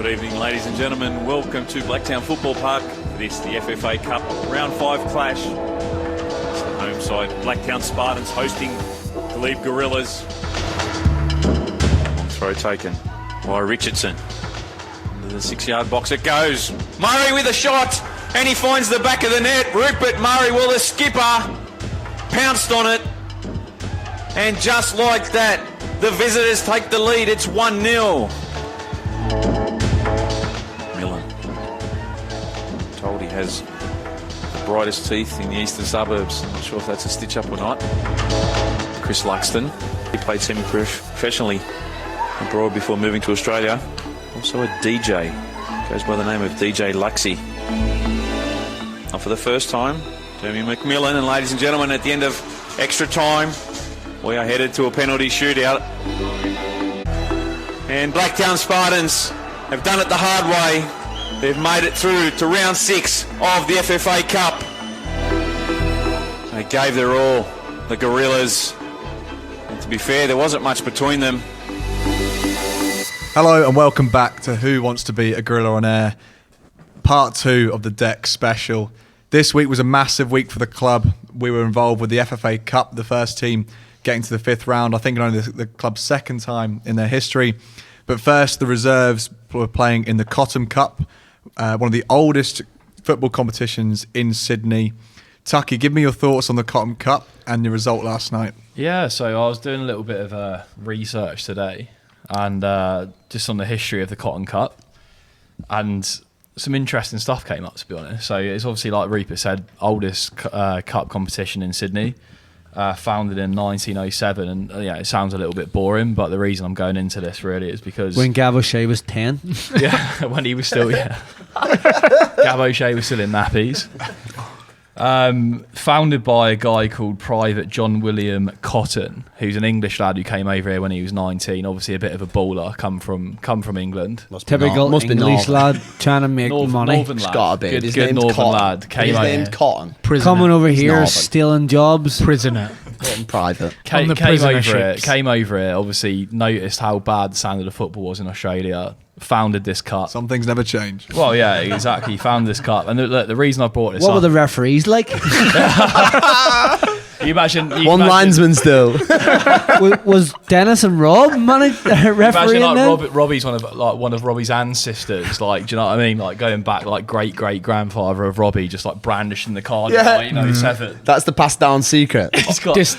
Good evening, ladies and gentlemen. Welcome to Blacktown Football Park for this, the FFA Cup Round 5 clash. It's the home side, Blacktown Spartans hosting Glebe Gorillas. Long throw taken by Richardson. Into the 6-yard box it goes. Murray with a shot, and he finds the back of the net. Rupert Murray, well, the skipper pounced on it. And just like that, the visitors take the lead. It's 1-0. Told he has the brightest teeth in the eastern suburbs. I'm not sure if that's a stitch up or not. Chris Luxton, he played semi-professionally abroad before moving to Australia. Also a DJ, goes by the name of DJ Luxy. Now for the first time, Jeremy McMillan, and ladies and gentlemen, at the end of extra time, we are headed to a penalty shootout. And Blacktown Spartans have done it the hard way. They've made it through to round 6 of the FFA Cup. They gave their all, the Gorillas. And to be fair, there wasn't much between them. Hello and welcome back to Who Wants to Be a Gorilla on Air, part 2 of the Deck special. This week was a massive week for the club. We were involved with the FFA Cup, the first team getting to the 5th round. I think only the club's second time in their history. But first, the reserves were playing in the Cottam Cup, one of the oldest football competitions in Sydney. Tucky, give me your thoughts on the Cottam Cup and the result last night. Yeah, so I was doing a little bit of research today and just on the history of the Cottam Cup, and some interesting stuff came up, to be honest. So it's obviously, like Rupert said, oldest cup competition in Sydney. Founded in 1907, and it sounds a little bit boring, but the reason I'm going into this really is because when Gav O'Shea was 10. Yeah, when he was still Gav O'Shea was still in nappies. Founded by a guy called Private John William Cottam, who's an English lad who came over here when he was 19. Obviously a bit of a baller, come from England. Typical English lad trying to make money. Northern lad. Good northern lad. His name's Cottam. Coming over here, stealing jobs. Prisoner. Private. Came over here, obviously noticed how bad the standard of football was in Australia. Founded this cup. Some things never change. Well, yeah, exactly. Found this cup, and look, the reason I brought this What up. were the referees like? You imagine linesman still. Was Dennis and Rob refereeing them? Robbie's one of Robbie's ancestors. Like, do you know what I mean? Like going back, like great grandfather of Robbie, just like brandishing the card. Yeah. 7. That's the passed down secret.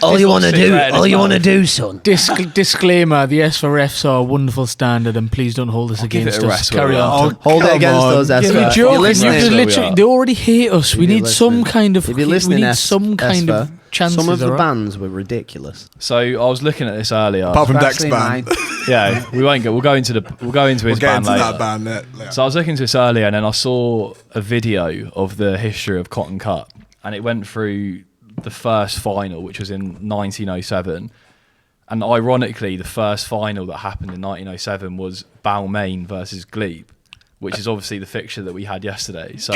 All you want to do, son. Disclaimer: the S for F's are a wonderful standard, and please don't hold us against us. Carry on. Hold it against us, S. You're joking. They already hate us. We need some kind of. If you're listening, chances. Some of the bands were ridiculous. So I was looking at this earlier. Apart from Deck's band. Yeah, we'll go into his band later. That band later. So I was looking into this earlier, and then I saw a video of the history of Cottam Cup, and it went through the first final, which was in 1907. And ironically, the first final that happened in 1907 was Balmain versus Glebe, which is obviously the fixture that we had yesterday. So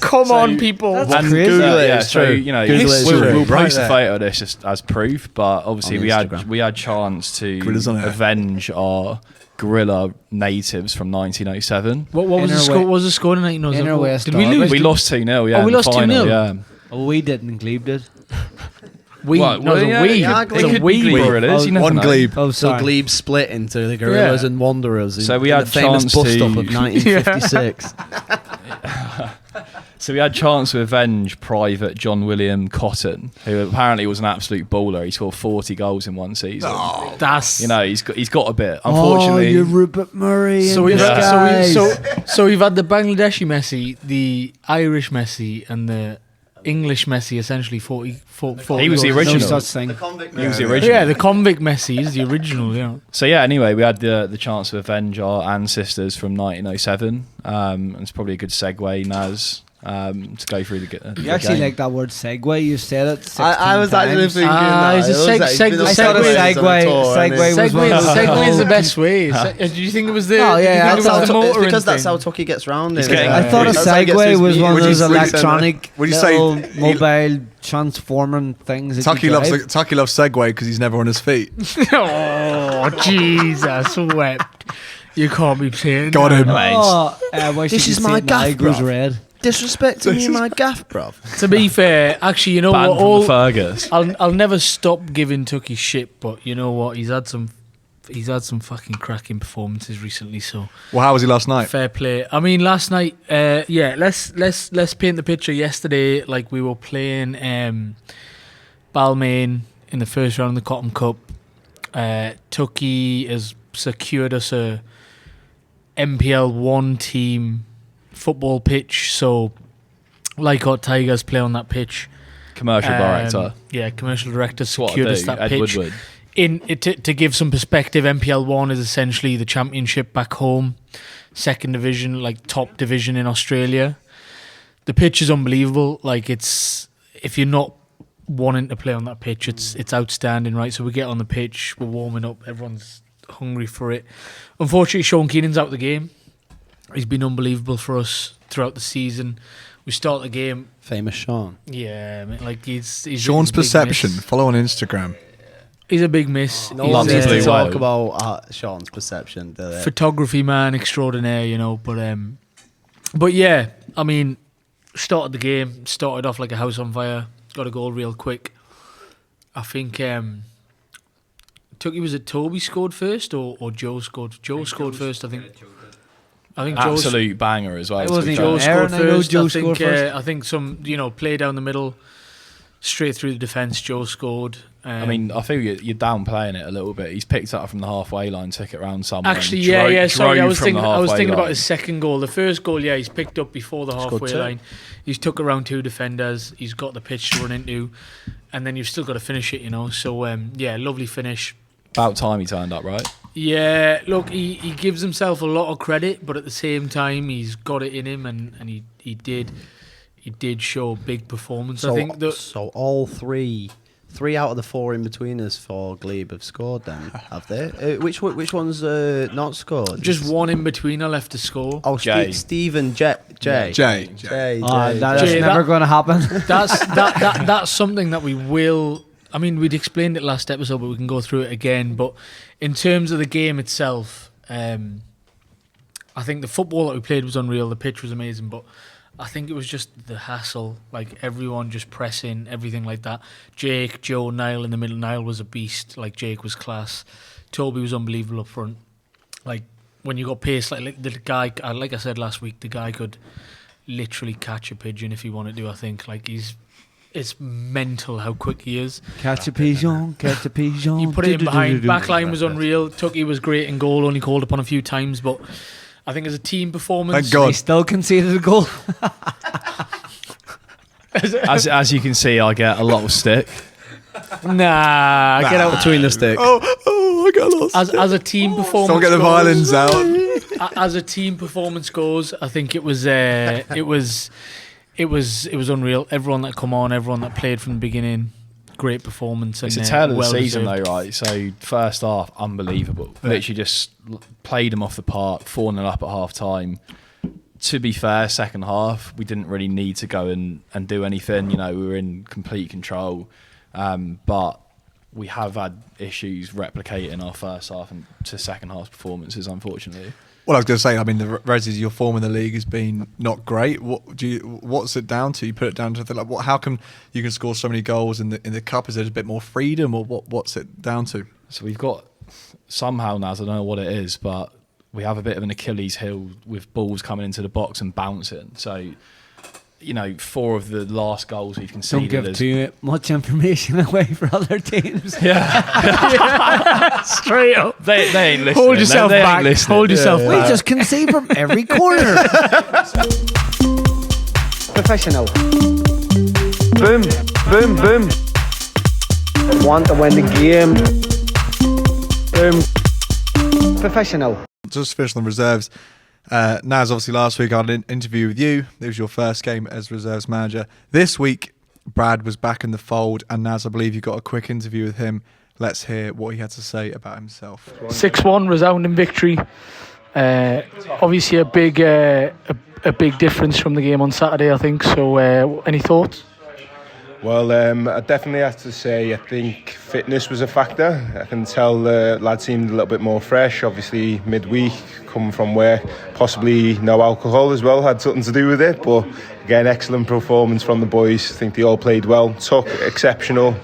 Come on, people. That's crazy. We'll post a photo of this just as proof. But obviously, we had chance to avenge our gorilla natives from 1907. What was the score? What was the score in 1907? Did we lose? We lost 2-0. Yeah, we lost 2-0. Yeah. Oh, we didn't. Glebe did. We. One Glebe. Oh, so Glebe split into the Gorillas and Wanderers. So we had the famous chance bus to stop of 1956. So we had chance to avenge Private John William Cottam, who apparently was an absolute baller. He scored 40 goals in one season. Oh, that's he's got a bit. Unfortunately, you're Rupert Murray. So we've had the Bangladeshi Messi, the Irish Messi, and the English Messi. Essentially, 40. He was the original. No such thing. He was the original. Yeah, the convict Messi is the original. Yeah. So yeah. Anyway, we had the chance to avenge our ancestors from 1907. And it's probably a good segue, Naz. To go through the You actually like that word segue. You said it 16 I was actually thinking that. Segue is the best way. Did you think it was the? Oh yeah, it's because that's how Tucky gets round. I thought a segue was one of those electronic mobile transforming things. Tucky loves Segway because he's never on his feet. Oh Jesus, wept. You can't be saying Got that. him. This is my gaff, goes bruv. red. Disrespecting me and my gaff, bruv. To be fair, actually, you know Banned what? from the Fergus. I'll never stop giving Tucky shit, but you know what? He's had some fucking cracking performances recently. So Well, how was he last night? fair play. I mean, last night, let's paint the picture. Yesterday, like we were playing Balmain in the first round of the Cottam Cup. Tucky has secured us a MPL 1 team football pitch, so Leicott Tigers play on that pitch. Commercial director. Yeah, commercial director That's what I secured us do, that Ed pitch. Woodward. To give some perspective, MPL 1 is essentially the championship back home, second division, like top division in Australia. The pitch is unbelievable. Like, it's, if you're not wanting to play on that pitch, it's outstanding, right? So we get on the pitch, we're warming up, everyone's hungry for it. Unfortunately, Sean Keenan's out of the game. He's been unbelievable for us throughout the season. We start the game. Famous Sean. Yeah, I mean, like he's Sean's a big Perception. miss. Follow on Instagram. He's a big miss. No He's one needs Blue to talk Whale. about Sean's perception, do they? photography man extraordinaire, you know. But yeah, I mean, started the game, started off like a house on fire, got a goal real quick. I think was it Toby scored first or Joe scored? Joe scored first, I think. Joe Absolute banger as well. It to wasn't be even fair. Joe scored Aaron, I know first. Joe scored first. I think some, play down the middle, straight through the defence. Joe scored. I mean, I feel you're downplaying it a little bit. He's picked it up from the halfway line, took it round somewhere. Actually, and sorry, I drove was from the thinking halfway about line. his second goal. The first goal, he's picked up before the Scored halfway two. line. He's took around 2 defenders. He's got the pitch to run into, and then you've still got to finish it, So lovely finish. About time he turned up, right? Yeah, look, he gives himself a lot of credit, but at the same time, he's got it in him, and he did show a big performance. So, I think that so all three out of the 4 in between us for Glebe have scored. Then have they? Which one's not scored? just one in between I left to score. Oh, Jay. Stephen Jay. That's Jay, never going to happen. That's something that we will. I mean, we'd explained it last episode, but we can go through it again. But in terms of the game itself, I think the football that we played was unreal. The pitch was amazing, but I think it was just the hassle, like everyone just pressing, everything like that. Jake, Joe, Niall in the middle. Niall was a beast. Like, Jake was class. Toby was unbelievable up front. Like, when you got pace, like the guy, like I said last week, the guy could literally catch a pigeon if he wanted to. I think, like, it's mental how quick he is. Catch a pigeon, catch a pigeon. You put it in behind. Backline was unreal. Tucky was great in goal, only called upon a few times, but I think as a team performance, Thank God. He still conceded a goal. As you can see, I get a lot of stick. Nah, get out between the sticks. Oh, I got lost. as a team performance. Someone get the goes, violins out. As a team performance goes, I think it was unreal. Everyone that come on, everyone that played from the beginning, great performance. It's a and, tale of the well season, deserved. though, right? So first half, unbelievable. Literally just played them off the park, 4-0 up at half time. To be fair, second half, we didn't really need to go and do anything. We were in complete control. But we have had issues replicating our first half and to second half performances, unfortunately. Well, I was going to say, I mean, the Reds, your form in the league has been not great. What's it down to? You put it down to how come you can score so many goals in the cup? Is there a bit more freedom, or what's it down to? So we've got somehow, Naz, I don't know what it is, but we have a bit of an Achilles heel with balls coming into the box and bouncing. So, 4 of the last goals we've Don't conceded. give too much information away for other teams. Yeah. Straight up. They ain't listening. Hold yourself They ain't back. listening. Hold yourself We back. just concede from every corner. Professional. Boom, boom, boom. Want to win the game. Boom. Professional. Just finish on the reserves. Naz, obviously last week I had an interview with you. It was your first game as reserves manager. This week, Brad was back in the fold, and Naz, I believe you got a quick interview with him. Let's hear what he had to say about himself. 6-1 resounding victory. Obviously a big difference from the game on Saturday, I think. So, any thoughts? Well, I definitely have to say I think fitness was a factor. I can tell the lad seemed a little bit more fresh. Obviously midweek, coming from work, possibly no alcohol as well had something to do with it. But again, excellent performance from the boys. I think they all played well. Tuck, exceptional.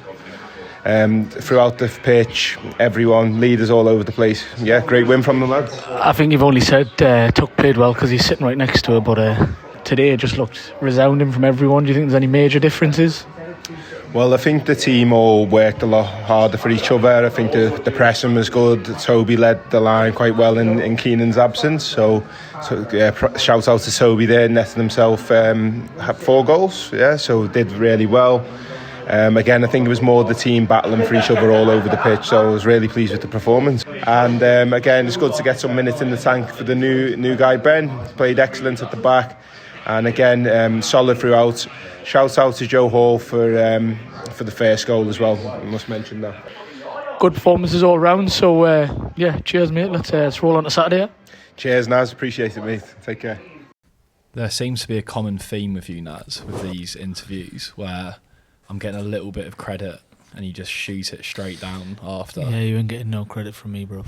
Throughout the pitch, everyone, leaders all over the place. Yeah, great win from the lads. I think you've only said Tuck played well because he's sitting right next to her, but today it just looked resounding from everyone. Do you think there's any major differences? Well, I think the team all worked a lot harder for each other. I think the pressing was good. Toby led the line quite well in Keenan's absence. So shout out to Toby there, netting himself had 4 goals. Yeah, so did really well. Again, I think it was more the team battling for each other all over the pitch. So I was really pleased with the performance. And again, it's good to get some minutes in the tank for the new guy Ben. Played excellent at the back. And again, solid throughout. Shout out to Joe Hall for the first goal as well. I must mention that. Good performances all round. So cheers, mate. Let's roll on to Saturday. Cheers, Naz. Appreciate it, mate. Take care. There seems to be a common theme with you, Naz, with these interviews where I'm getting a little bit of credit and you just shoot it straight down after. Yeah, you ain't getting no credit from me, bro.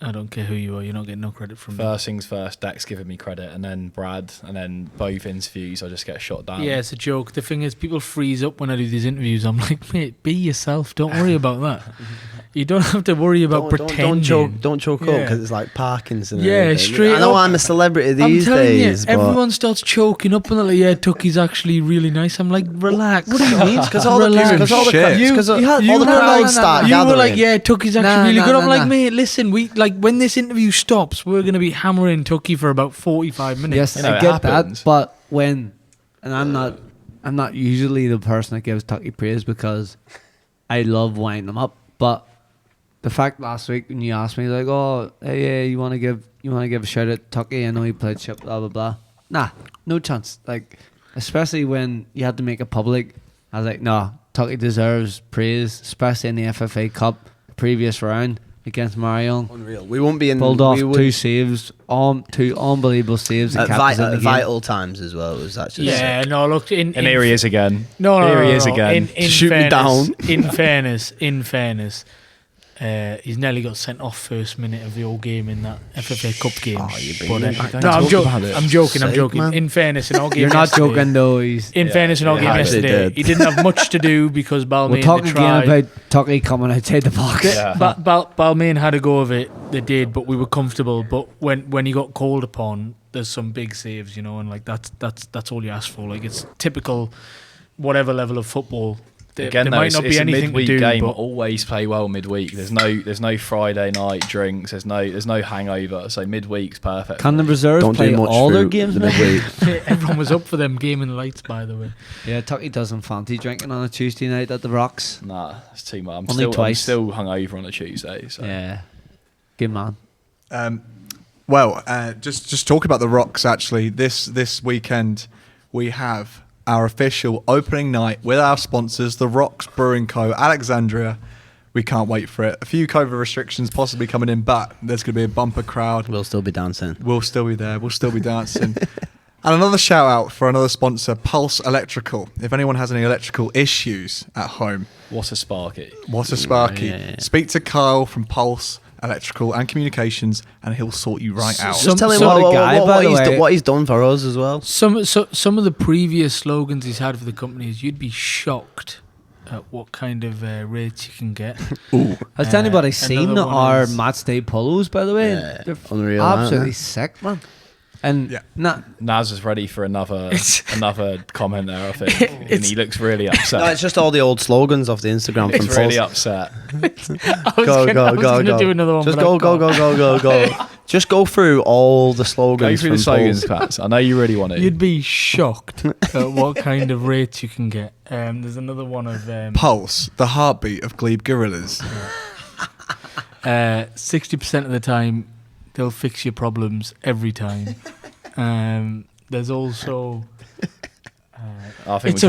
I don't care who you are, you're not getting no credit from me. First things first, Dex giving me credit, and then Brad, and then both interviews I just get shot down. Yeah, it's a joke. The thing is, people freeze up when I do these interviews. I'm like, mate, be yourself. Don't worry about that. You don't have to worry about pretending. Don't choke up because it's like Parkinson. Yeah, straight I know up. I'm a celebrity these days. You, everyone starts choking up and they're like, yeah, Tucky's actually really nice. I'm like, relax. What do you mean? Because all the crowd start You gathering. were like, yeah, Tucky's actually really good. I'm like, mate, listen, when this interview stops, we're going to be hammering Tucky for about 45 minutes. Yes, I get that, but I'm not usually the person that gives Tucky praise because I love winding him up, but the fact last week when you asked me like, oh, hey, you want to give a shout out to Tucky? I know he played shit, blah blah blah. Nah, no chance. Like, especially when you had to make it public, I was like, no, Tucky deserves praise, especially in the FFA Cup previous round against Marion. Unreal. We won't be in. Pulled off 2 saves, 2 unbelievable saves at vital times as well. It was actually look, and here he is again. Here he is again. In shoot fairness, me down. In fairness. He's nearly got sent off first minute of the whole game in that FFA Cup game. I'm joking. Man. In fairness, in our game you're not yesterday, joking though. fairness, in our game yesterday, he didn't have much to do because Balmain. We'll talk again about Tucky coming outside the box. Balmain had a go of it. They did, but we were comfortable. But when he got called upon, there's some big saves, and like that's all you ask for. Like, it's typical, whatever level of football. Again, there might not be anything a midweek to do, game. but Always play well midweek. There's no Friday night drinks. There's no hangover. So midweek's perfect. Can the reserves play all their games midweek? Everyone was up for them gaming lights, by the way. Yeah, Tucky doesn't fancy drinking on a Tuesday night at the Rocks. Nah, it's too much. I'm still hungover on a Tuesday. So. Yeah, good man. Just talk about the Rocks. Actually, this weekend we have our official opening night with our sponsors, the Rocks Brewing Co. Alexandria. We can't wait for it. A few COVID restrictions possibly coming in, but there's going to be a bumper crowd. We'll still be dancing. We'll still be there. We'll still be dancing. And another shout out for another sponsor, Pulse Electrical. If anyone has any electrical issues at home. What a Sparky. Yeah. Speak to Kyle from Pulse Electrical and Communications, and he'll sort you right out. Just tell him what he's done for us as well. Some of the previous slogans he's had for the company is, you'd be shocked at what kind of rates you can get. Has anybody seen our match day polos, by the way? Yeah, they're unreal, absolutely sick, man. And Naz is ready for another comment there, I think. And he looks really upset. No, it's just all the old slogans off the Instagram from He's really upset. Go. Do another one, just go. Just go through all the slogans. Go through the slogans, Pats. I know you really want to. You'd be shocked at what kind of rates you can get. There's another one of Pulse, the heartbeat of Glebe Gorillas. 60% of the time, they'll fix your problems every time. There's also I think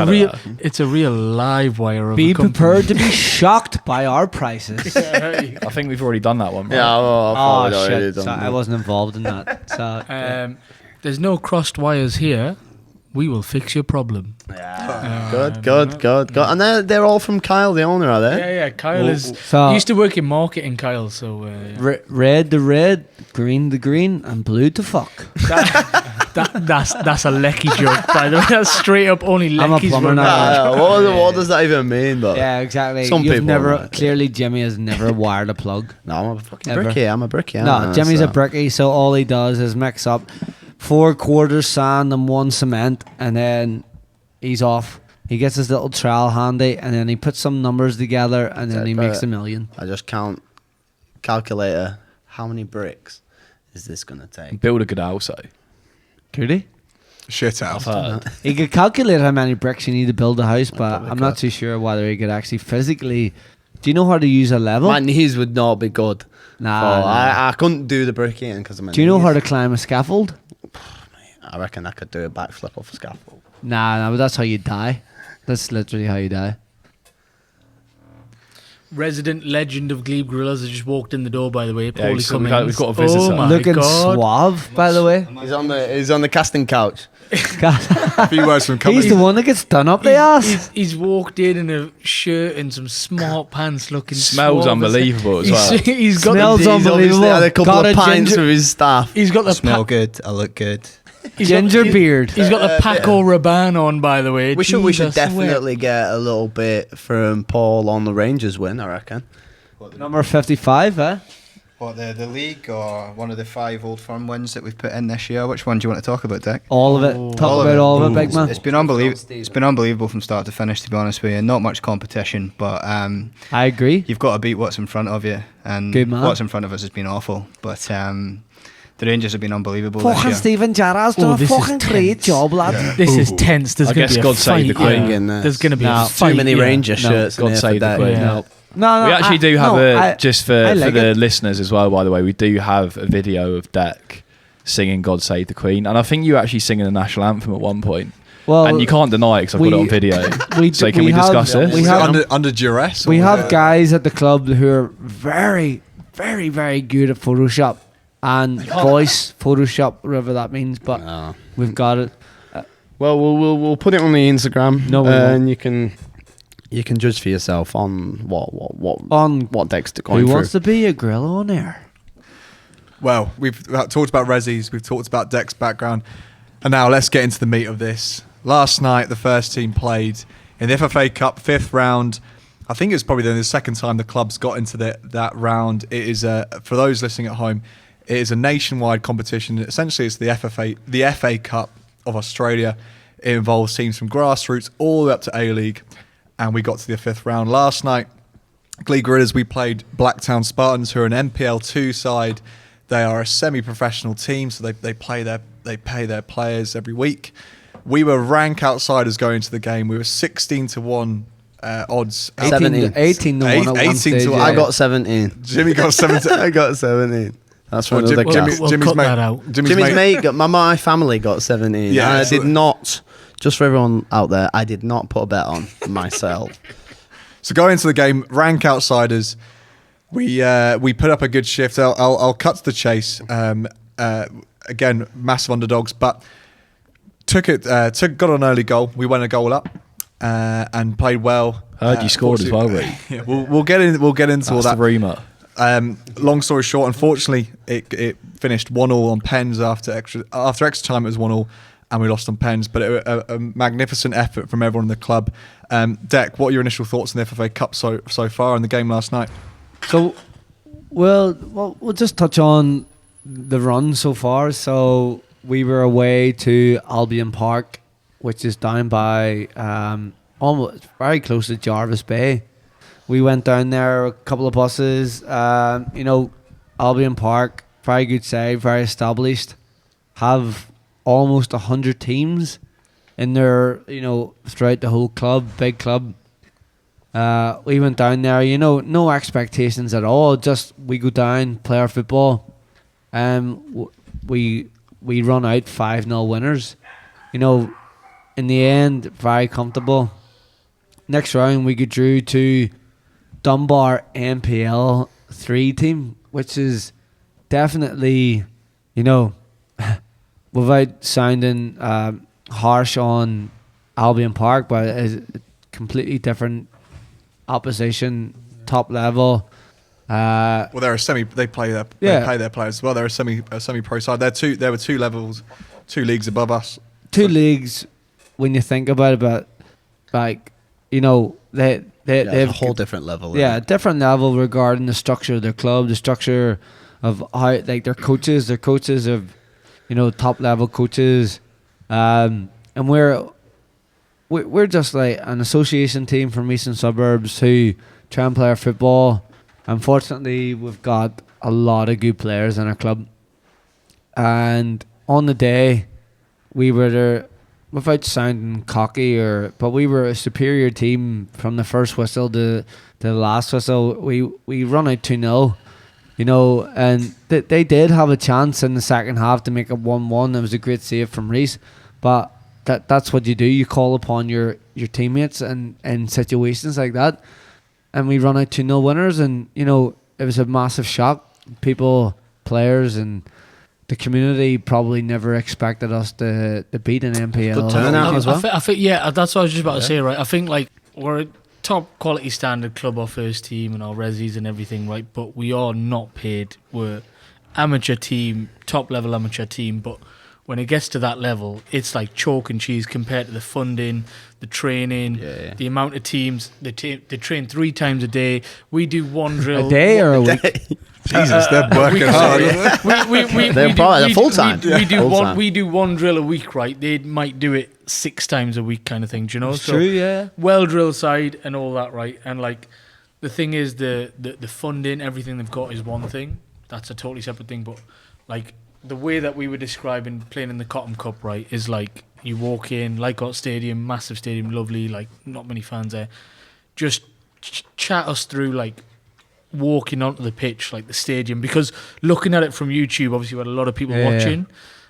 it's a real live wire of be a company. prepared to be shocked by our prices. I think we've already done that one. Right? Yeah, shit. So I wasn't involved in that. So there's no crossed wires here, we will fix your problem. Good. And they're all from Kyle, the owner, are they? Yeah. Kyle is So- used to work in marketing, Kyle. So yeah. Red to red, green to green, and blue to fuck. That's a Lecky joke, by the way. That's straight up only I'm a Lecky's plumber one. now. What does that even mean? But Yeah, exactly. Some You've people never might. clearly Jimmy has never wired a plug. no, I'm a fucking Ever. brickie. I'm a brickie. No, Jimmy's a brickie, so all he does is mix up 4 quarters sand and 1 cement, and then he's off. He gets his little trowel handy, and then he puts some numbers together, and then he makes $1 million. I just calculator. How many bricks is this gonna take? Build a good house, though. Could he? Shit out. I've heard. He could calculate how many bricks you need to build a house, but I'm not too sure whether he could actually physically. Do you know how to use a level? My knees would not be good. Nah. I couldn't do the bricking because of my Do you know knees. how to climb a scaffold? I reckon I could do a backflip off a scaffold. Nah, but that's how you die. That's literally how you die. Resident legend of Glebe Gorillas has just walked in the door, by the way. Paulie we've Cummings. got a visitor. Oh my Looking God. suave, by the way. He's on the casting couch. A few words from He's the one that gets done up the ass. He's walked in a shirt and some smart pants, looking Smells suave as- unbelievable as well. He's got Smells the, He's obviously unbelievable. had a couple Got of a pints ginger- with his staff. he's got the Smell good. I look good. Ginger beard. He's got the Paco Rabanne on, by the way. We should Jesus, I swear. definitely get a little bit from Paul on the Rangers win, I reckon. Number 55, eh? What, the league or one of the 5 Old Firm wins that we've put in this year? Which one do you want to talk about, Dick? All of it. Talk about all of it, big man. It's been unbelievable. It's been unbelievable from start to finish, to be honest with you. Not much competition, but I agree. you've got to beat what's in front of you, and Good man. what's in front of us has been awful. But the Rangers have been unbelievable this Fucking year. Stephen Gerrard's Oh, done a this is fucking great tense. job, lad. This is tense. There's I going guess to be God a save the fight. Queen. Yeah. There's going to be No, a fight. Too many yeah. Ranger shirts in God here for save the that. Queen. Yeah. No, We actually do have just for like the it. listeners as well, by the way, we do have a video of Deck singing God Save the Queen. And I think you actually singing the national anthem at one point. Well, And you can't deny it because I've got it on video. So can we discuss this? We Was it have, under duress? we or was have it- guys at the club who are very, very, very good at Photoshop and voice Photoshop, whatever that means. But No. we've got it. Well, we'll put it on the Instagram. No, we won't. and you can judge for yourself on what Deck's going Who through. wants to be a gorilla on air? Well, we've talked about Rezzies, we've talked about Deck's background, and now let's get into the meat of this. Last night, the first team played in the FFA Cup 5th round. I think it's probably the second time the club's got into that round. It is for those listening at home, it is a nationwide competition. Essentially, it's the FA Cup of Australia. It involves teams from grassroots all the way up to A-League, and we got to the 5th round last night. Glebe Gorillas, we played Blacktown Spartans, who are an NPL2 side. They are a semi-professional team, so they pay their players every week. We were rank outsiders going to the game. We were 16-1 odds. 17. 18 to 1 at one 18 stage. to yeah. I got 17. Jimmy got 17. I got 17. That's from Well, another cast. We'll cut that out. Jimmy's Jimmy's mate. mate got my family got 17. Yeah, and I so- did not. Just for everyone out there, I did not put a bet on myself. So going into the game, rank outsiders. We put up a good shift. I'll cut to the chase. Again, massive underdogs, but got an early goal. We went a goal up and played well. Heard you scored as well, Rick. Yeah, we'll get into all That's that. the rumour. Long story short, unfortunately, it finished 1-1 on pens after extra time. It was 1-1, and we lost on pens. But a magnificent effort from everyone in the club. Deck, what are your initial thoughts on the FFA Cup so far in the game last night? So, we'll just touch on the run so far. So we were away to Albion Park, which is down by almost very close to Jarvis Bay. We went down there, a couple of buses. Albion Park, very good side, very established. Have almost 100 teams in their, throughout the whole club, big club. We went down there, no expectations at all. Just we go down, play our football. We run out 5-0 winners. In the end, very comfortable. Next round, we get through to Dunbar NPL 3 team, which is definitely, without sounding harsh on Albion Park, but it's a completely different opposition, top level. Well, they're a semi. They play their Yeah. they pay their players as well. They're a semi pro side. There were two levels, 2 leagues above us. Two leagues, when you think about it, but like, you know, they It's have a whole different level. Yeah, a different level regarding the structure of their club, the structure of how, like, their coaches of, you know, top level coaches, and we're just like an association team from eastern suburbs who try and play our football. Unfortunately, we've got a lot of good players in our club, and on the day we were there, without sounding cocky, but we were a superior team from the first whistle to the last whistle. We run out 2-0, you know, and they did have a chance in the second half to make it 1-1. It was a great save from Reese, but that's what you do. You call upon your teammates in situations like that, and we run out 2-0 winners, and you know, it was a massive shock. People, players, and the community probably never expected us to beat an NPL. Good turnout as well. I think, yeah, that's what I was just about to say, right? I think, like, we're a top quality standard club, our first team and our resis and everything, right? But we are not paid. We're amateur team, top level amateur team, but when it gets to that level, it's like chalk and cheese compared to the funding, the training, the amount of teams. They train 3 times a day. We do one drill A day or a week? Jesus, they're working hard. They're full time. We do one drill a week, right? They might do it 6 times a week, kind of thing. Do you know? It's true, yeah. Well drill side and all that, right? And like, the thing is, the funding, everything they've got is one thing. That's a totally separate thing. But like, the way that we were describing playing in the Cottam Cup, right, is like, you walk in, Lycott Stadium, massive stadium, lovely, like, not many fans there. Just chat us through, like, walking onto the pitch, like the stadium, because looking at it from YouTube, obviously we had a lot of people watching,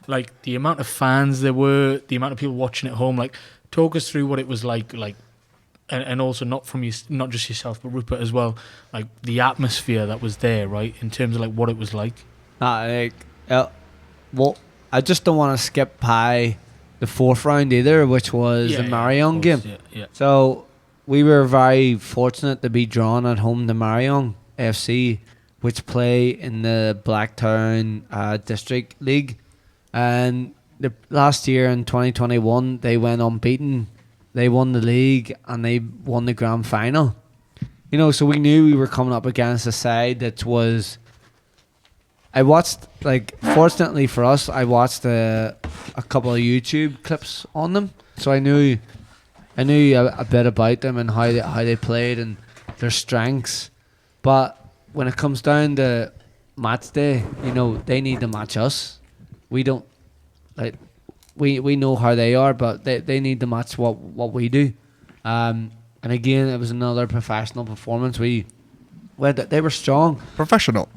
like the amount of fans there were, the amount of people watching at home. Like, talk us through what it was like, and also not just yourself, but Rupert as well, like the atmosphere that was there, right, in terms of like what it was like. Well, I just don't want to skip by the 4th round either, which was the Marion game. Yeah. So we were very fortunate to be drawn at home to Marion FC, which play in the Blacktown District League. And the last year in 2021, they went unbeaten. They won the league and they won the grand final. You know, so we knew we were coming up against a side that was... I watched, like, fortunately for us, I watched a couple of YouTube clips on them, so I knew a bit about them and how they played and their strengths. But when it comes down to match day, you know, they need to match us. We don't, like, we know how they are, but they need to match what we do. And again, it was another professional performance. They were strong. Professional.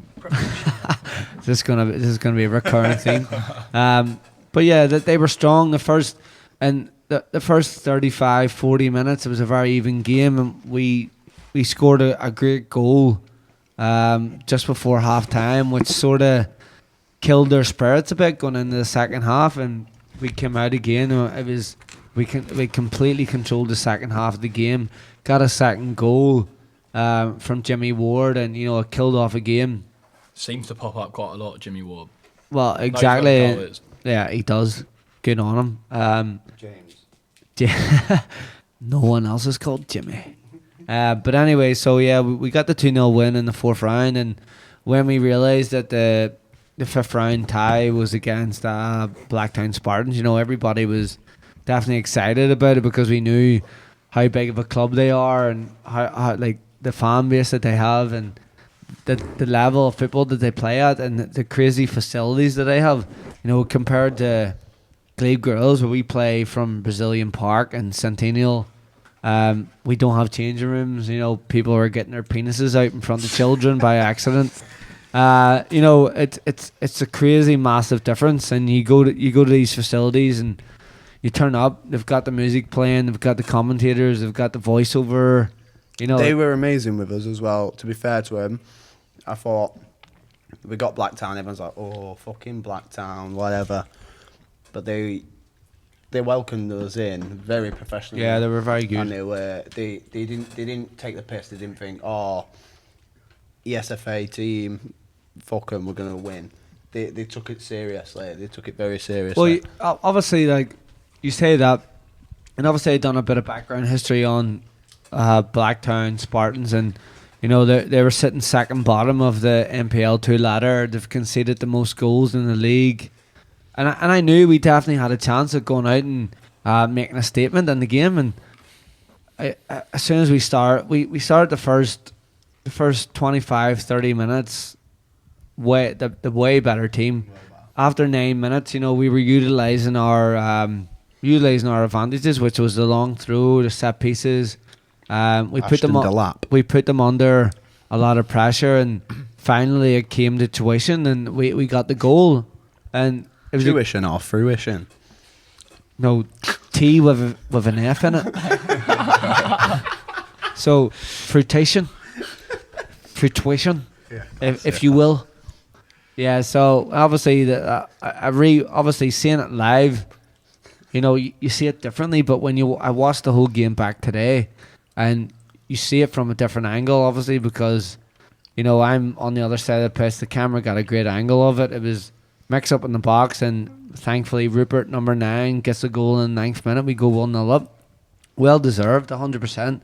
This is gonna be a recurring theme. But yeah, they were strong. The first 35, 40 minutes, it was a very even game, and we scored a great goal just before half time, which sort of killed their spirits a bit going into the second half, and we came out again. We completely controlled the second half of the game, got a second goal from Jimmy Ward, and you know, it killed off a game. Seems to pop up quite a lot, Jimmy Ward. Well, exactly. Yeah, he does. Good on him. James. No one else is called Jimmy. But anyway, so yeah, we got the 2-0 win in the 4th round, and when we realised that the 5th round tie was against Blacktown Spartans, you know, everybody was definitely excited about it because we knew how big of a club they are and how like the fan base that they have and the level of football that they play at and the crazy facilities that they have, you know, compared to Glebe Girls, where we play from Brazilian Park and Centennial. We don't have changing rooms. You know, people are getting their penises out in front of children by accident. You know, it's a crazy massive difference. And you go to these facilities and you turn up. They've got the music playing. They've got the commentators. They've got the voiceover. You know, they were amazing with us as well. To be fair to them, I thought we got Blacktown. Everyone's like, "Oh, fucking Blacktown, whatever." But they they welcomed us in very professionally. Yeah, they were very good. And they didn't take the piss. They didn't think, oh, ESFA team, fuck them, we're gonna win. They took it seriously. They took it very seriously. Well, obviously, like you say that, and obviously I've done a bit of background history on Blacktown Spartans, and you know they were sitting second bottom of the NPL 2 ladder. They've conceded the most goals in the league, and I knew we definitely had a chance of going out and making a statement in the game. And as soon as we started the first 25-30 minutes. The way better team. After 9 minutes, you know, we were utilising our advantages, which was the long throw, the set pieces. We put them under a lot of pressure, and finally it came to tuition, and we got the goal. And it was tuition or fruition? No, T with an F in it. So fruition, if you will. Yeah, so obviously obviously seeing it live, you know, you see it differently. But when I watched the whole game back today, and you see it from a different angle, obviously, because you know I'm on the other side of the pitch. The camera got a great angle of it. It was mixed up in the box, and thankfully Rupert, number 9, gets a goal in the 9th minute. We go 1-0 up, well deserved, 100%.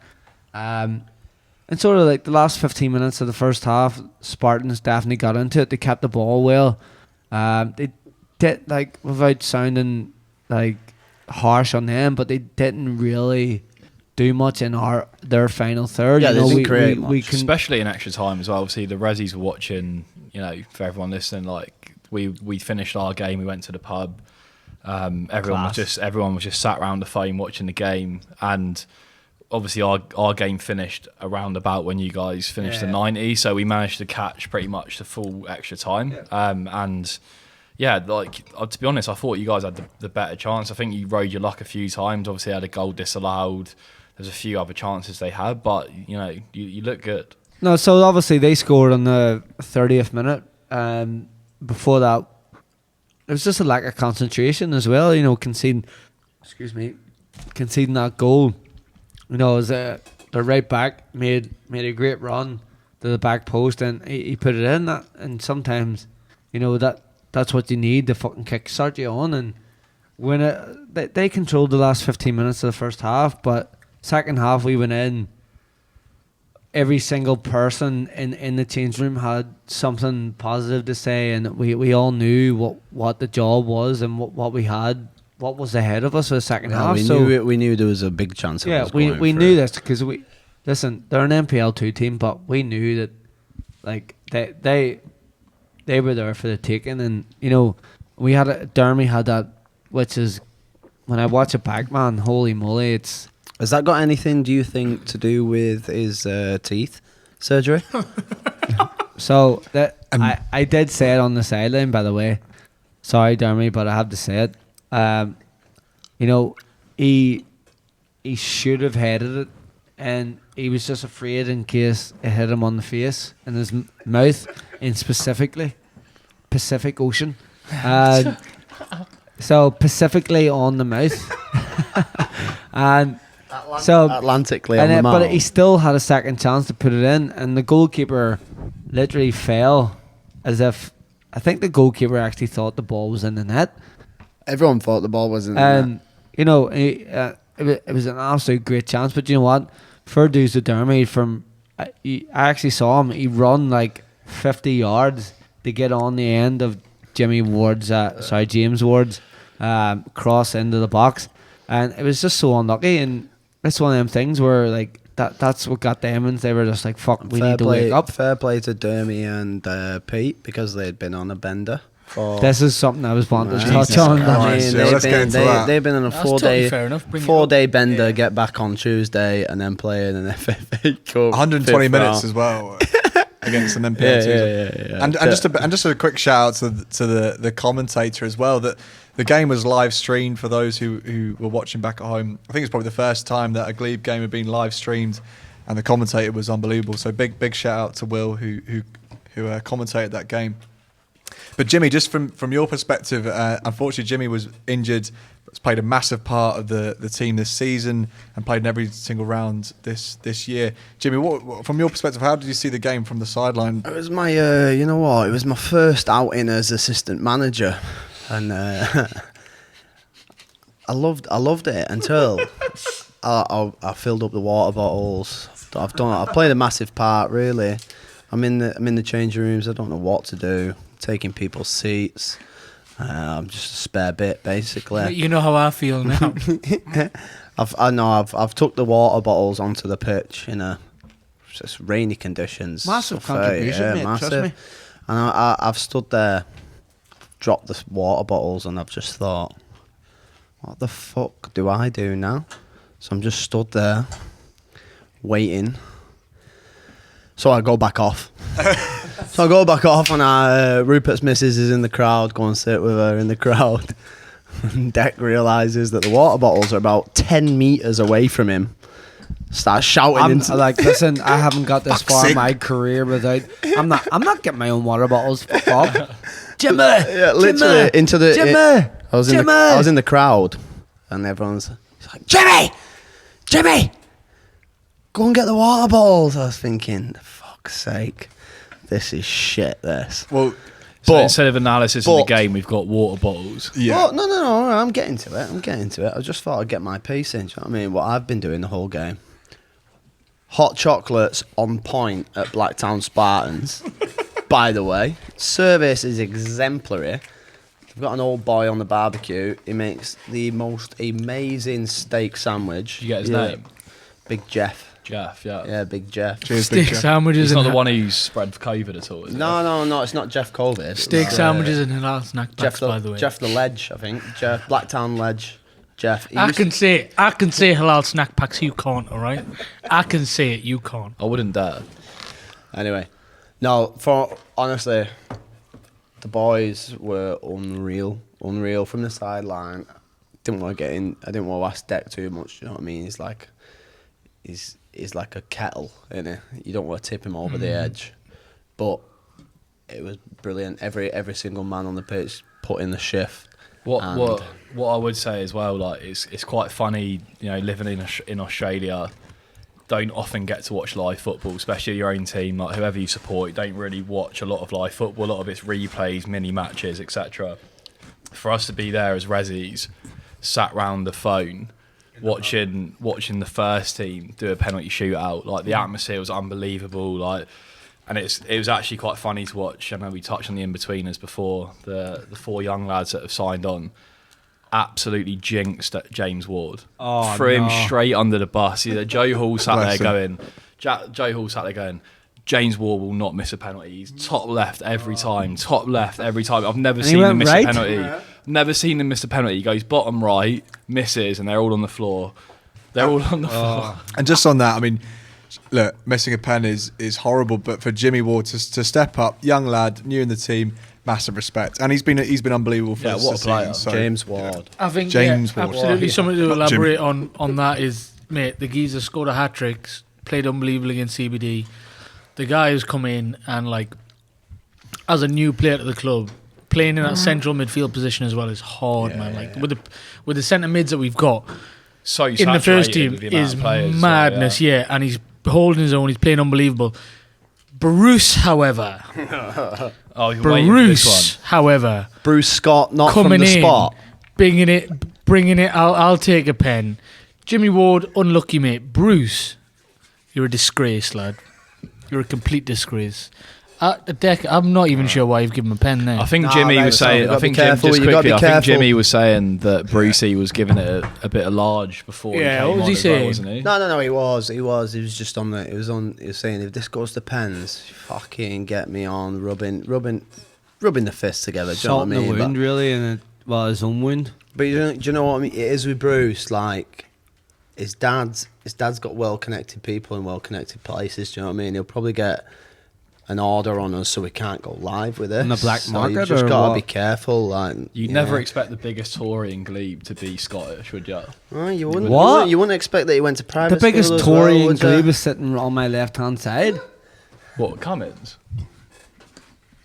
And sort of like the last 15 minutes of the first half, Spartans definitely got into it. They kept the ball well. They did, like, without sounding like harsh on them, but they didn't really do much in their final third. Yeah, you know, they didn't create much. Especially in extra time as well. Obviously, the Rezzies were watching. You know, for everyone listening, like we finished our game. We went to the pub. Everyone was just sat around the phone watching the game, and obviously our game finished around about when you guys finished the 90, so we managed to catch pretty much the full extra time. And yeah, like to be honest, I thought you guys had the better chance. I think you rode your luck a few times. Obviously had a goal disallowed. There's a few other chances they had, but you know, you look good. No, so obviously they scored on the 30th minute. Before that, it was just a lack of concentration as well, you know, conceding that goal. You know, as the right back made a great run to the back post, and he put it in. That, and sometimes, you know, that's what you need to fucking kickstart you on. And when they controlled the last 15 minutes of the first half, but second half we went in. Every single person in the change room had something positive to say, and we all knew what the job was and what we had. What was ahead of us for the second half? We knew there was a big chance. Yeah, we knew this because they're an NPL 2 team, but we knew that like they were there for the taking, and you know Dermy had that, which is when I watch it back, man, holy moly, it's. Has that got anything, do you think, to do with his teeth surgery? So that I did say it on the sideline, by the way. Sorry, Dermy, but I have to say it. You know, he should have headed it, and he was just afraid in case it hit him on the face and his mouth, in specifically Pacific Ocean. So specifically on the mouth, and so Atlantically on the mouth. But he still had a second chance to put it in, and the goalkeeper literally fell as if I think the goalkeeper actually thought the ball was in the net. Everyone thought the ball was in the net. You know, it was an absolute great chance. But you know what? Fair dues to Dermy. I actually saw him. He run like 50 yards to get on the end of James Ward's cross into the box, and it was just so unlucky. And it's one of them things where like that's what got them, and they were just like, "Fuck, we need to wake up." Fair play to Dermy and Pete, because they'd been on a bender. This is something I was wanting to touch on. They've been on a four-day bender. Yeah. Get back on Tuesday and then play in an FFA Cup. 120 minutes as well against an NPL team. Yeah. And just a quick shout out to the commentator as well. That the game was live streamed for those who were watching back at home. I think it's probably the first time that a Glebe game had been live streamed, and the commentator was unbelievable. So big shout out to Will who commentated that game. But Jimmy, just from your perspective, unfortunately Jimmy was injured has played a massive part of the team this season and played in every single round this year. Jimmy, what from your perspective, how did you see the game from the sideline? It was my, you know what? It was my first outing as assistant manager, and I loved it until I filled up the water bottles. I've played a massive part, really. I'm in the changing rooms. I don't know what to do. Taking people's seats. I'm just a spare bit, basically. You know how I feel now. I've took the water bottles onto the pitch in just rainy conditions. Massive So, contribution, mate, massive. trust me. And I've stood there, dropped the water bottles, and I've just thought, what the fuck do I do now? So I'm just stood there, waiting. So I go back off. And Rupert's missus is in the crowd. Go and sit with her in the crowd. And Deck realises that the water bottles are about 10 metres away from him. Starts shouting. Listen, I haven't got this far in my career without. I'm not getting my own water bottles. Fuck off. Jimmy! Yeah, literally Jimmy, into the. Jimmy! I was in the crowd, and everyone's like, Jimmy, go and get the water bottles. I was thinking, fuck's sake, this is shit. This. Well, So instead of analysis of the game, we've got water bottles. yeah. Well, no. I'm getting to it. I just thought I'd get my piece in. Do you know what I mean? What I've been doing the whole game. Hot chocolates on point at Blacktown Spartans. By the way, service is exemplary. We've got an old boy on the barbecue. He makes the most amazing steak sandwich. Did you get his name? Big Jeff. Jeff, yeah. Yeah, Big Jeff. Cheers, Big Steak Jeff. sandwiches. He's not and the one who's spread for COVID at all, is it? No, it's not Jeff COVID. Steak It's, sandwiches and halal snack Jeff packs, by the way. Jeff the Ledge, I think. Jeff Blacktown Ledge. Jeff. I can say halal snack packs. You can't. All right. I can say it. You can't. I wouldn't dare. Anyway, no. Honestly, the boys were unreal from the sideline. Didn't want to get in. I didn't want to ask Deck too much. You know what I mean? He's like a kettle, innit? You don't want to tip him over the edge. But it was brilliant. Every single man on the pitch put in the shift. What I would say as well, like it's quite funny, you know, living in Australia. Don't often get to watch live football, especially your own team, like whoever you support. You don't really watch a lot of live football. A lot of it's replays, mini matches, etc. For us to be there as Resis, sat round the phone, watching the first team do a penalty shootout, like the atmosphere was unbelievable, like, and it was actually quite funny to watch. I know we touched on the in-betweeners before, the four young lads that have signed on absolutely jinxed at James Ward. Threw him straight under the bus. Joe Hall sat there going, James Ward will not miss a penalty. He's top left every time. I've never seen him miss a penalty. Never seen him miss a penalty. He goes bottom right, misses, and they're all on the floor. And just on that, I mean, look, missing a pen is horrible, but for Jimmy Ward to step up, young lad, new in the team, massive respect, and he's been unbelievable for what a player. season, so, James Ward. I think James Ward. absolutely something to Not elaborate on that is, mate, the geezer scored a hat-trick, played unbelievable against CBD. The guy who's come in and, like, as a new player to the club, playing in that central midfield position as well is hard, man. Like with the centre mids that we've got So in the first team is madness, and he's holding his own. He's playing unbelievable. Bruce, however, Bruce Scott not coming from the in, spot. bringing it. I'll take a pen. Jimmy Ward, unlucky, mate. Bruce, you're a disgrace, lad. You're a complete disgrace. Deck, I'm not even sure why you've given him a pen there. I think Jimmy was saying. I think Jimmy was saying that Brucey was giving it a bit of large before. Yeah, he came what was on he as well, saying? wasn't he? No, he was. He was just on the. He was saying, if this goes to pens, fucking get me on rubbing the fists together. Do you know what I Salt in mean? the wound, really, and his own wound. But do you know what I mean? It is with Bruce. Like his dad's got well connected people in well connected places. Do you know what I mean? He'll probably get an order on us so we can't go live with it. On the black market, you just or gotta what? be careful. Like You'd never expect the biggest Tory in Glebe to be Scottish, would you? Oh, you wouldn't. What? You wouldn't expect that he went to private. The biggest school as Tory well, in would you? Glebe is sitting on my left-hand side. What, Cummins?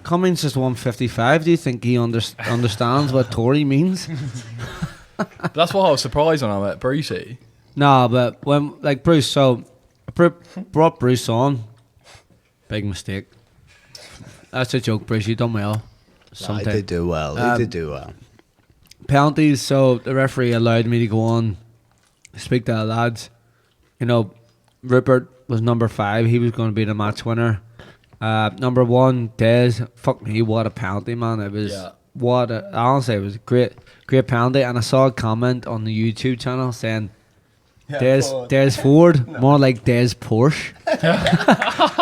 Cummings is 155. Do you think he understands what Tory means? But that's why I was surprised when I met Brucey. No, but when like Bruce, so I brought Bruce on. Big mistake. That's a joke, Bruce. You done well. He did do well. He did do well. Penalties. So the referee allowed me to go on, speak to the lads. You know, Rupert was number 5. He was going to be the match winner. Number 1, Des. Fuck me, what a penalty, man! It was honestly, it was a great penalty. And I saw a comment on the YouTube channel saying, Des Ford, more like Des Porsche.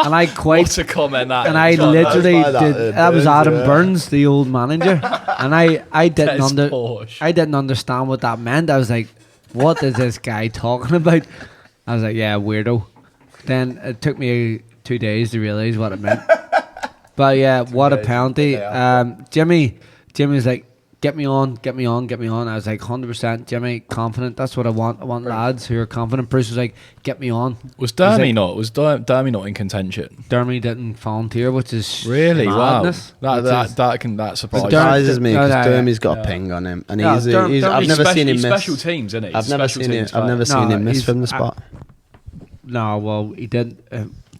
And I quite What's a comment that? and I literally did. That was Adam Burns, the old manager, and I didn't I didn't understand what that meant. I was like, "What is this guy talking about?" I was like, "Yeah, weirdo." Then it took me 2 days to realize what it meant. But yeah, what a penalty! Jimmy was like, "Get me on." I was like, 100%, Jimmy, confident. That's what I want. I want lads who are confident. Bruce was like, "Get me on." Was Dermy not? Was Dermy not in contention? Dermy didn't volunteer, which is Really? madness. Wow. That surprises me. Surprises me because no, Dermy's got a ping on him, and No, he's He's I've never seen him he's miss. special teams, isn't he? I've never seen him miss he's- from the spot. No, well, he did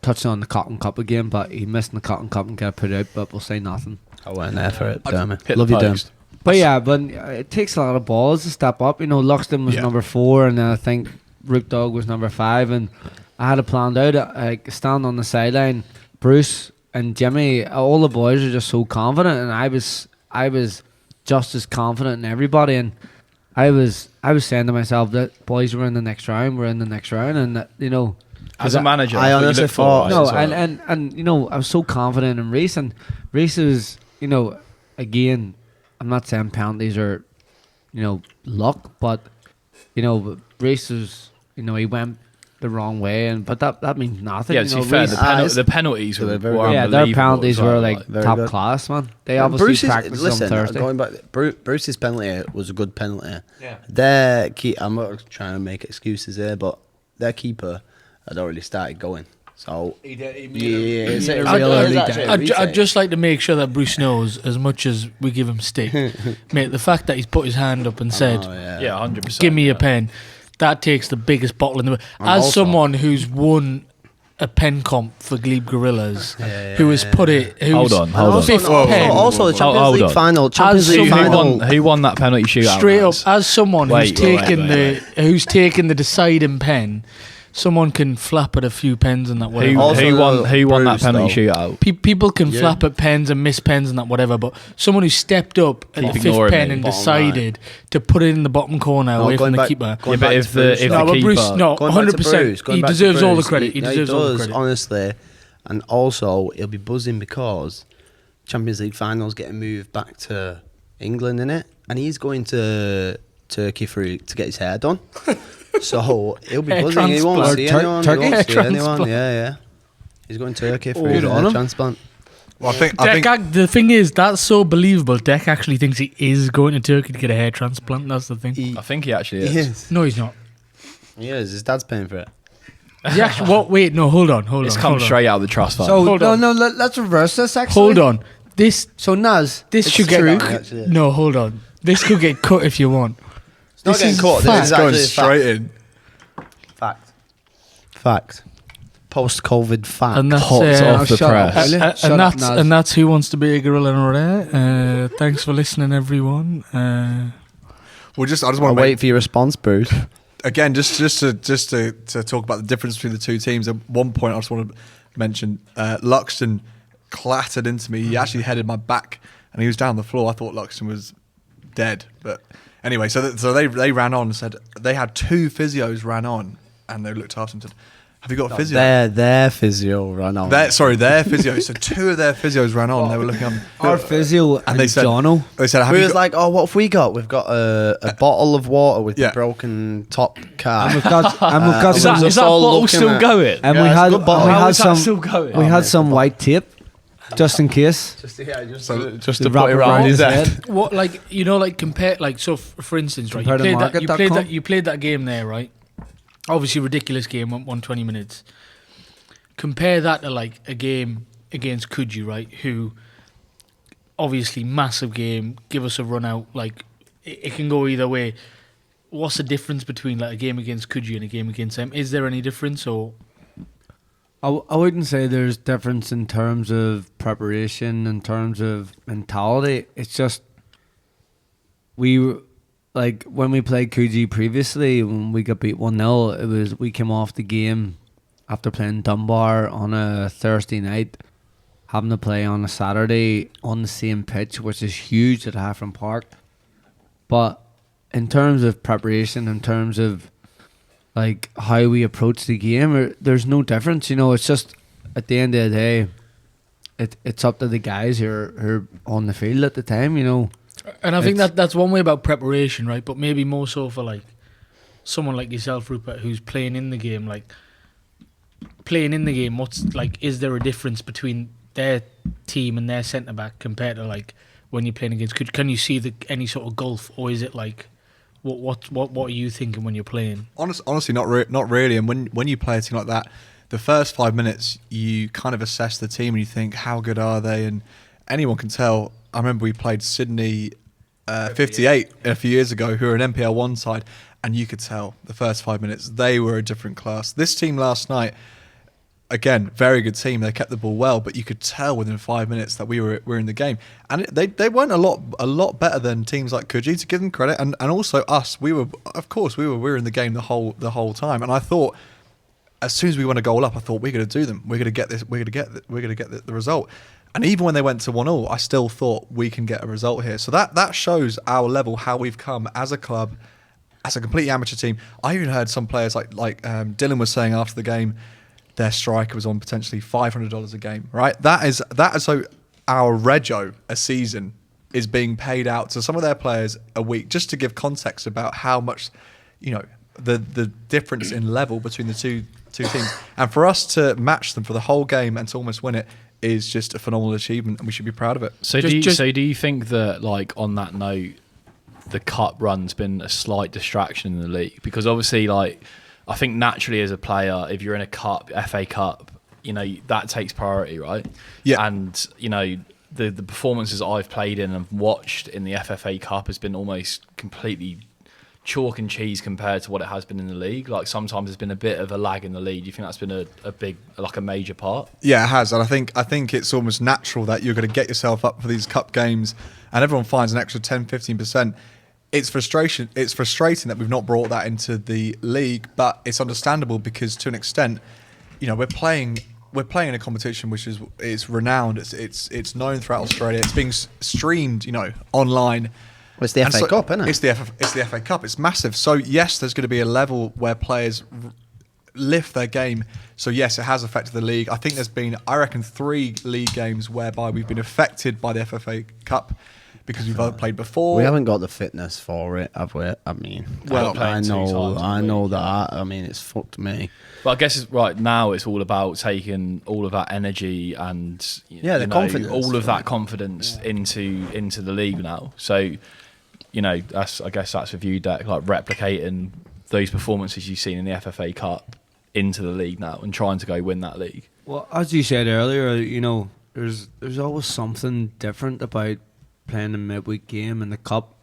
touch on the Cottam Cup again, but he missed in the Cottam Cup and got put out. But we'll say nothing. I went there for it, Dermy. Hit Love the you, Dermy. post. But yeah, but it takes a lot of balls to step up. You know, Luxton was number 4, and then I think Root Dog was number 5, and I had it planned out. Like stand on the sideline, Bruce and Jimmy, all the boys are just so confident, and I was just as confident in everybody, and I was saying to myself that boys were in the next round, and that, you know. As a manager, I honestly thought No, and you know, I was so confident in Reece, and Reece was, you know, again, I'm not saying penalties are, you know, luck, but you know, Reece was, you know, he went the wrong way, but that means nothing. Yeah, you to know, be fair, Reece- the penalties were very were good. yeah, their unbelievable penalties as well, were like very top good. class, man. They obviously practiced on Thursday. Going back, Bruce's penalty was a good penalty. Yeah. I'm not trying to make excuses here, but their keeper had already started going. So He did. I'd just like to make sure that Bruce knows, as much as we give him stick, mate, the fact that he's put his hand up and said, Yeah, 100%. "Give me a pen," that takes the biggest bottle in the world. As also- someone who's won a pen comp for Glebe Gorillas, who has put it, who's Hold on. fifth Also, pen, also the Champions Hold League on. final. Champions As League someone- final. Who won that penalty shootout? straight up, Naz? as someone Wait, who's taken the deciding pen, someone can flap at a few pens and that whatever. Also, Who won that Bruce, penalty though. shootout? People can flap at pens and miss pens and that whatever, but someone who stepped up at Keep the fifth ignoring pen me. and Bottom decided to put it in the bottom corner away from going the back- keeper. going Yeah, but back if to the- Bruce. if No, the but Bruce, keeper- no, Going back to 100%. Bruce, going He back to deserves all the Bruce, credit. He no, deserves all the does, credit. honestly. And also, he'll be buzzing because Champions League finals getting moved back to England, innit? And he's going to Turkey to get his hair done. So he'll be Hair buzzing. He won't transplant. see Tur- anyone. Turkey? He won't Hair see anyone. transplant. Yeah. He's going to Turkey for Good his on hair him. transplant. Well, I think The thing is, that's so believable. Deck actually thinks he is going to Turkey to get a hair transplant. That's the thing. I think he actually He is. is. No, he's not. He is. His dad's paying for it. He actually, what? Wait, no, hold on. It's come straight out of the trust fund. So Hold on. let's reverse this. Actually, Hold on. This So Naz, this it's should get true. Actually, no. Hold on. This could get cut if you want. It's not This getting is caught. fact. This is going actually straight in. fact. Post-COVID fact. And that's Hot off the shut up, press. will you? Shut and up, that's Naz. and that's Who Wants to Be a Gorilla in Rare. Thanks for listening, everyone. Well, I just I'll want to wait for your response, Bruce. again, just to talk about the difference between the two teams. At one point, I just want to mention Luxton clattered into me. He actually headed my back, and he was down the floor. I thought Luxton was dead, but anyway, so they ran on and said they had 2 physios ran on, and they looked after him and said, "Have you got a physio?" Their physio ran on. Their physio. So 2 of their physios ran on. They were looking on Our physio and they said, Jono. They said, "Have We you was got?" like, oh, what have we got? We've got a bottle of water with Yeah. a broken top cap. And we've got Is some, that all bottle looking still at- going? and Yeah, we it's had a good bottle. we How had is that some still going? we had some white tape just in case. just To to wrap put it around his head. What, like, you know, like compare, like, so for instance, right? Compare to market.com. You played that game there, right? Obviously, ridiculous game, won 20 minutes. Compare that to like a game against Coogee, right? Who obviously massive game, give us a run out. Like it can go either way. what's the difference between like a game against Coogee and a game against them? Is there any difference, or? I wouldn't say there's difference in terms of preparation, in terms of mentality. It's just like when we played Coogee previously, when we got beat 1-0, it was we came off the game after playing Dunbar on a Thursday night, having to play on a Saturday on the same pitch, which is huge at Haffron Park. But in terms of preparation, in terms of like how we approach the game, there's no difference. It's just at the end of the day, it's up to the guys who are on the field at the time. And I think that's one way about preparation, right? But maybe more so for like someone like yourself, Rupert, who's playing in the game. Like playing in the game, is there a difference between their team and their centre back compared to like when you're playing against? Can you see any sort of gulf, or is it like what are you thinking when you're playing? Honestly, not really. And when you play a team like that, the first 5 minutes you kind of assess the team and you think, how good are they? And anyone can tell. I remember we played Sydney 58 a few years ago, who are an NPL 1 side, and you could tell the first 5 minutes they were a different class. This team last night, again, very good team. They kept the ball well, but you could tell within 5 minutes that we were in the game, and they weren't a lot better than teams like Coogee, to give them credit, and also us. We were in the game the whole time, and I thought as soon as we went a goal up, I thought we're going to do them. We're going to get this. We're going to get the result. And even when they went to 1-1, I still thought we can get a result here. So that shows our level, how we've come as a club, as a completely amateur team. I even heard some players like Dylan was saying after the game, their striker was on potentially $500 a game. Right? That is so our rego a season is being paid out to some of their players a week, just to give context about how much, the difference in level between the two teams. And for us to match them for the whole game and to almost win it is just a phenomenal achievement, and we should be proud of it. So do you think that, like, on that note, the cup run's been a slight distraction in the league? Because obviously, like, I think naturally as a player, if you're in a cup, FA Cup, that takes priority, right? Yeah. And the performances I've played in and watched in the FFA Cup has been almost completely chalk and cheese compared to what it has been in the league. Like, sometimes there's been a bit of a lag in the league. Do you think that's been a big, like, a major part? Yeah, it has, and I think it's almost natural that you're going to get yourself up for these cup games, and everyone finds an extra 10-15%. It's frustrating that we've not brought that into the league, but it's understandable because to an extent, we're playing in a competition which is renowned. It's known throughout Australia. It's being streamed, online. Well, it's the FA Cup, isn't it? It's the FA Cup. It's massive. So yes, there's going to be a level where players lift their game. So yes, it has affected the league. I think there's been, 3 league games whereby we've been affected by the FFA Cup because we've played before. We haven't got the fitness for it, have we? I mean, I know that. I mean, it's fucked me. But I guess right now it's all about taking all of that energy and confidence, all of that confidence into the league now. So, I guess that's with you, Dec, like replicating those performances you've seen in the FFA Cup into the league now and trying to go win that league. Well, as you said earlier, there's always something different about playing a midweek game in the cup.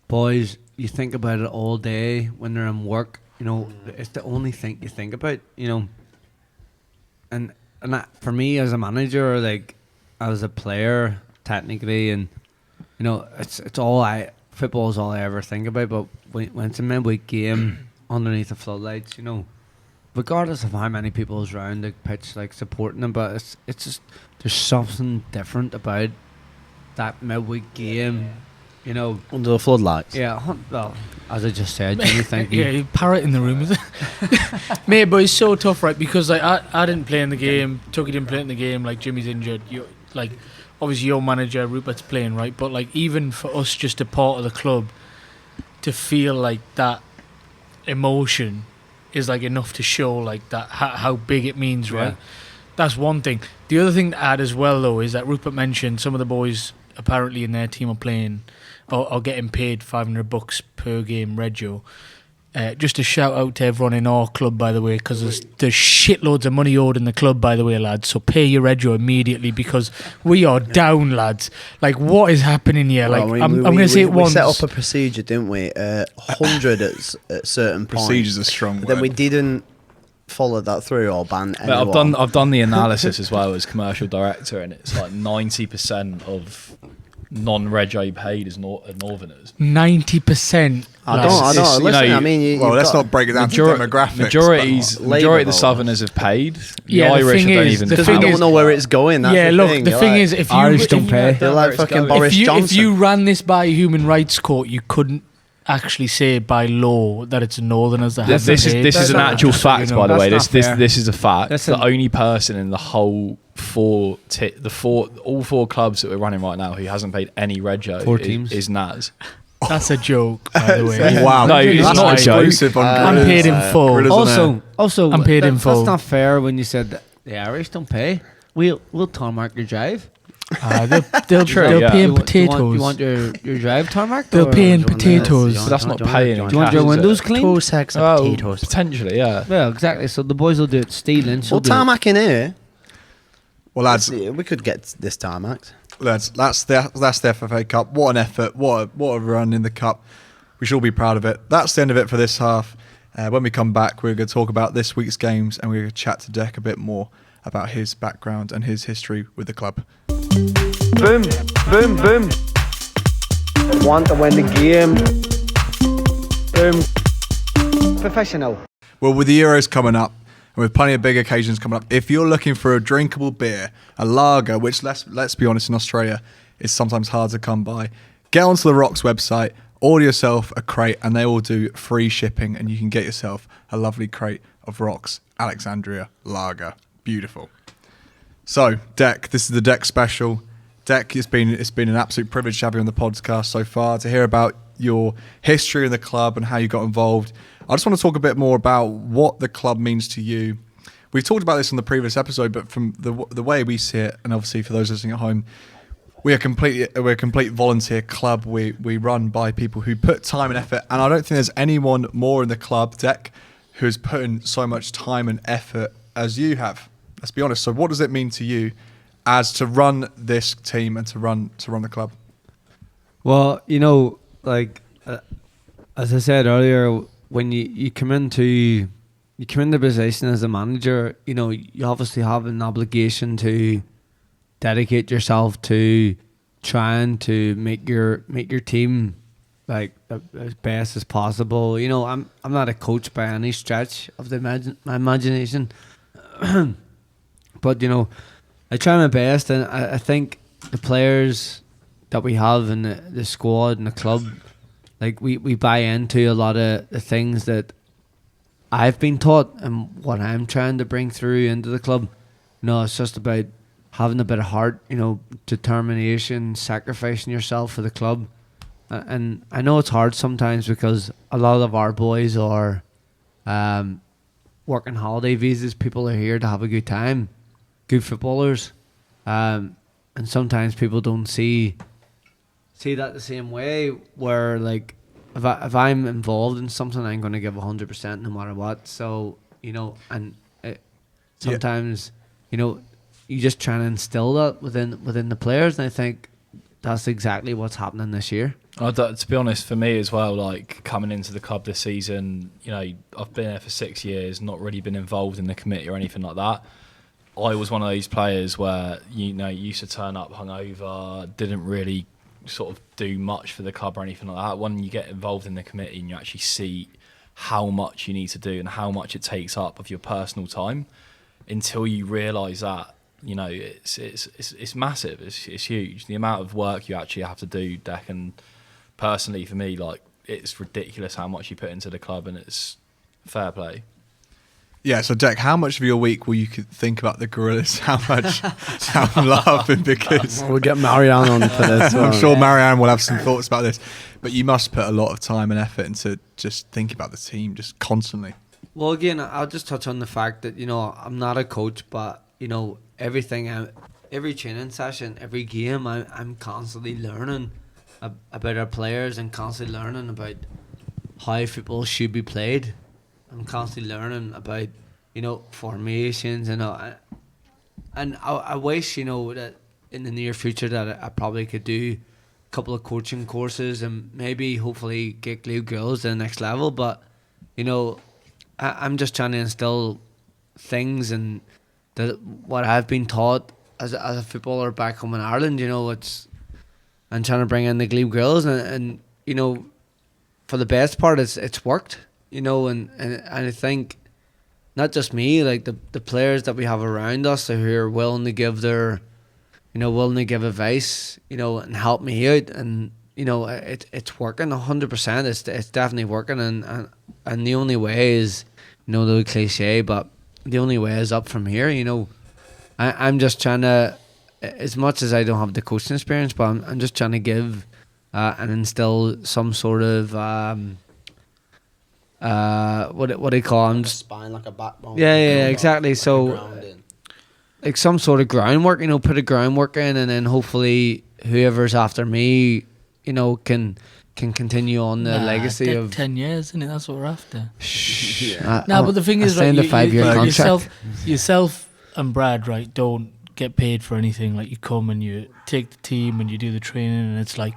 Boys, you think about it all day when they're in work. It's the only thing you think about. And that, for me as a manager, like as a player, technically, and it's all football is all I ever think about. But when it's a midweek game underneath the floodlights, regardless of how many people is around the pitch, like supporting them, but it's just there's something different about that midweek game. Under the floodlights. Yeah, well, as I just said, Jimmy, thank you. Yeah, parrot in the room, is it? Mate, but it's so tough, right? Because like I didn't play in the game, Tucky didn't play in the game, like Jimmy's injured. Obviously your manager, Rupert's playing, right? But like even for us, just a part of the club, to feel like that emotion is like enough to show like that how big it means, right? Yeah. That's one thing. The other thing to add as well, though, is that Rupert mentioned some of the boys apparently in their team are playing or getting paid $500 per game rego. Just a shout out to everyone in our club, by the way, because there's shitloads of money owed in the club, by the way, lads. So pay your rego immediately because we are down, lads. Like, what is happening here? Like, I'm going to say it once. We set up a procedure, didn't we? 100 at certain points. Procedure's a strong But word. then we didn't follow that through or ban anyone. I've done the analysis as well as commercial director, and it's like 90% of non-rego paid is Northerners. 90%. I don't. Listen, I mean, well, let's not break it down to demographics. Majority of the Southerners have paid. The Yeah, the Irish thing don't is- even. the because thing we don't is- know where it's going. That's Yeah, the look, thing. the You're thing like- is, if you Irish don't pay. You're like fucking Boris Johnson. if you ran this by a human rights court, you couldn't actually say by law that it's Northerners that have This paid. is an That's actual not- fact, you know, by the way. that's not fair. This is a fact. Listen. The only person in the whole all four clubs that we're running right now who hasn't paid any rego 4 teams. is Naz. That's a joke, by the way. Wow, No, it's that's not a joke. exclusive on I'm Gorillas. paid in full. Gorillas on air. Also, I'm paid in full. That's not fair when you said that the Irish don't pay. We'll tarmac your drive. They'll True, pay yeah. in You potatoes. want your drive tarmac? They'll or pay in do you want potatoes. this? But that's not paying. Do you want your windows cleaned? 2 sacks of Oh, potatoes. potentially, yeah. Well, exactly. So the boys will do it. Stealing. Well, tarmac in here. Well, lads, We could get this tarmac. that's the FFA Cup. What an effort! What a run in the cup. We should all be proud of it. That's the end of it for this half. When we come back, we're going to talk about this week's games and we're going to chat to Dec a bit more about his background and his history with the club. Boom, boom, boom. Want to win the game. Boom. Professional. Well, with the Euros coming up, and with plenty of big occasions coming up, if you're looking for a drinkable beer, a lager, which let's be honest, in Australia is sometimes hard to come by, get onto the Rocks website, order yourself a crate, and they will do free shipping, and you can get yourself a lovely crate of Rocks Alexandria Lager. Beautiful. So, Dec, this is the Dec special. Dec, it's been an absolute privilege to have you on the podcast so far, to hear about your history in the club and how you got involved. I just want to talk a bit more about what the club means to you. We've talked about this in the previous episode, but from the way we see it, and obviously for those listening at home, we're a complete volunteer club. We run by people who put time and effort, and I don't think there's anyone more in the club, Dec, who's put in so much time and effort as you have. Let's be honest. So, what does it mean to you as to run this team and to run the club? Well, like as I said earlier, when you come into the position as a manager, you obviously have an obligation to dedicate yourself to trying to make your team like as best as possible. I'm not a coach by any stretch of my imagination, but I try my best, and I think the players that we have in the squad and the club, like we buy into a lot of the things that I've been taught and what I'm trying to bring through into the club. It's just about having a bit of heart, determination, sacrificing yourself for the club. And I know it's hard sometimes because a lot of our boys are working holiday visas. People are here to have a good time, good footballers. And sometimes people don't see that the same way, where like if I'm involved in something, I'm going to give 100% no matter what. So and sometimes you just try and instill that within the players, and I think that's exactly what's happening this year. To be honest, for me as well, like coming into the club this season, I've been there for 6 years, not really been involved in the committee or anything like that. I was one of those players where used to turn up hungover, didn't really sort of do much for the club or anything like that. When you get involved in the committee and you actually see how much you need to do and how much it takes up of your personal time, until you realise that, it's massive, it's huge. The amount of work you actually have to do, Dec, and personally for me, like it's ridiculous how much you put into the club, and it's fair play. Yeah, so Dec, how much of your week will you think about the Gorillas? How much? I'm laughing because We'll get Marianne on for this. I'm sure Marianne will have some thoughts about this, but you must put a lot of time and effort into just thinking about the team, just constantly. Well, again, I'll just touch on the fact that I'm not a coach, but everything, every training session, every game, I'm constantly learning about our players and constantly learning about how football should be played. I'm constantly learning about, formations and I wish, that in the near future that I probably could do a couple of coaching courses and maybe hopefully get Glue Girls to the next level. But, I'm just trying to instill things and what I've been taught as a footballer back home in Ireland. I'm trying to bring in the Glue Girls and for the best part it's worked, and I think not just me, like the players that we have around us who are willing to give their willing to give advice, and help me out, and it's working 100%. It's definitely working, and the only way is, the cliche, but the only way is up from here. I'm just trying to, as much as I don't have the coaching experience, but I'm just trying to give and instill some sort of what do you call them? A spine, like a backbone. Yeah, exactly. So like some sort of groundwork, put a groundwork in, and then hopefully whoever's after me, can continue on the legacy of 10 years, isn't it? That's what we're after. Yeah. But the thing is, right, the 5-year contract. yourself and Brad, right, don't get paid for anything. Like, you come and you take the team and you do the training, and it's like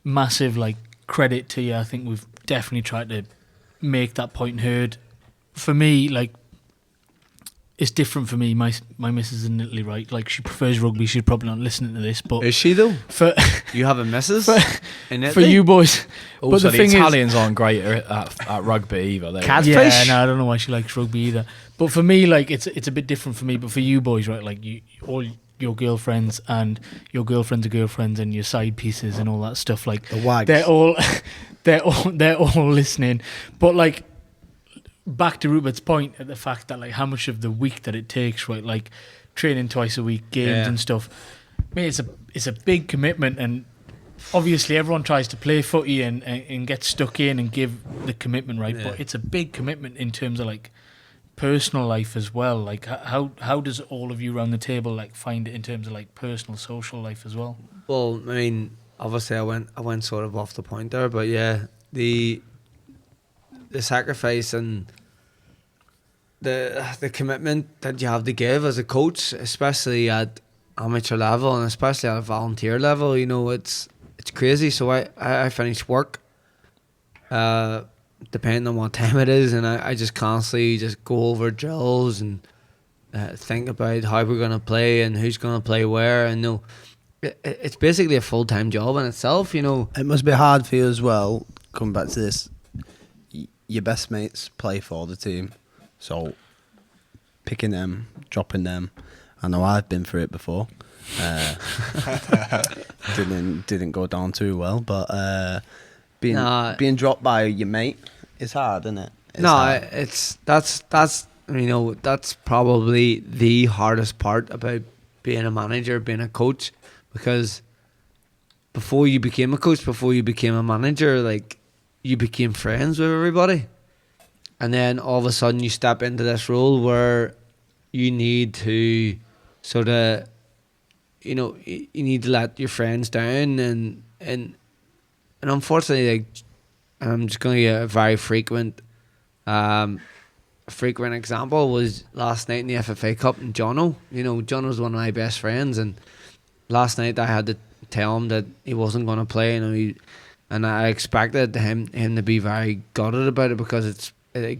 massive like credit to you. I think we've definitely tried to make that point heard. For me, like, it's different for me. My missus is in Italy, right? Like, she prefers rugby. She's probably not listening to this, but Is she though? for You have a missus in for Italy? you boys. Also, but the the thing Italians aren't great at rugby either. Catfish? Yeah, no, I don't know why she likes rugby either. But for me, like, it's a bit different for me. But for you boys, right? Like, you all your girlfriends and your girlfriends' girlfriends and your side pieces and all that stuff. Like, The wags. they're all listening. But like, back to Rupert's point at the fact that, like, how much of the week that it takes, right? Like, training twice a week, games and stuff. Mate, it's a big commitment, and obviously everyone tries to play footy and get stuck in and give the commitment, right? But it's a big commitment in terms of like personal life as well. Like, how does all of you around the table like find it in terms of like personal, social life as well? Well, I mean, obviously I went sort of off the point there, but yeah, the sacrifice and the commitment that you have to give as a coach, especially at amateur level and especially at a volunteer level, it's crazy. So I finish work depending on what time it is, and I just constantly just go over drills and think about how we're going to play and who's going to play where, and it's basically a full-time job in itself. It must be hard for you as well, coming back to this. Your best mates play for the team, so picking them, dropping them. I know I've been through it before. Didn't go down too well, but being dropped by your mate is hard, isn't it? That's probably the hardest part about being a manager, being a coach, because before you became a coach, before you became a manager, like, you became friends with everybody, and then all of a sudden you step into this role where you need to sort of, you need to let your friends down, and unfortunately, like, I'm just going to get a very frequent example was last night in the FFA Cup, and Jono. Jono's one of my best friends, and last night I had to tell him that he wasn't going to play, and I expected him to be very gutted about it, because it's one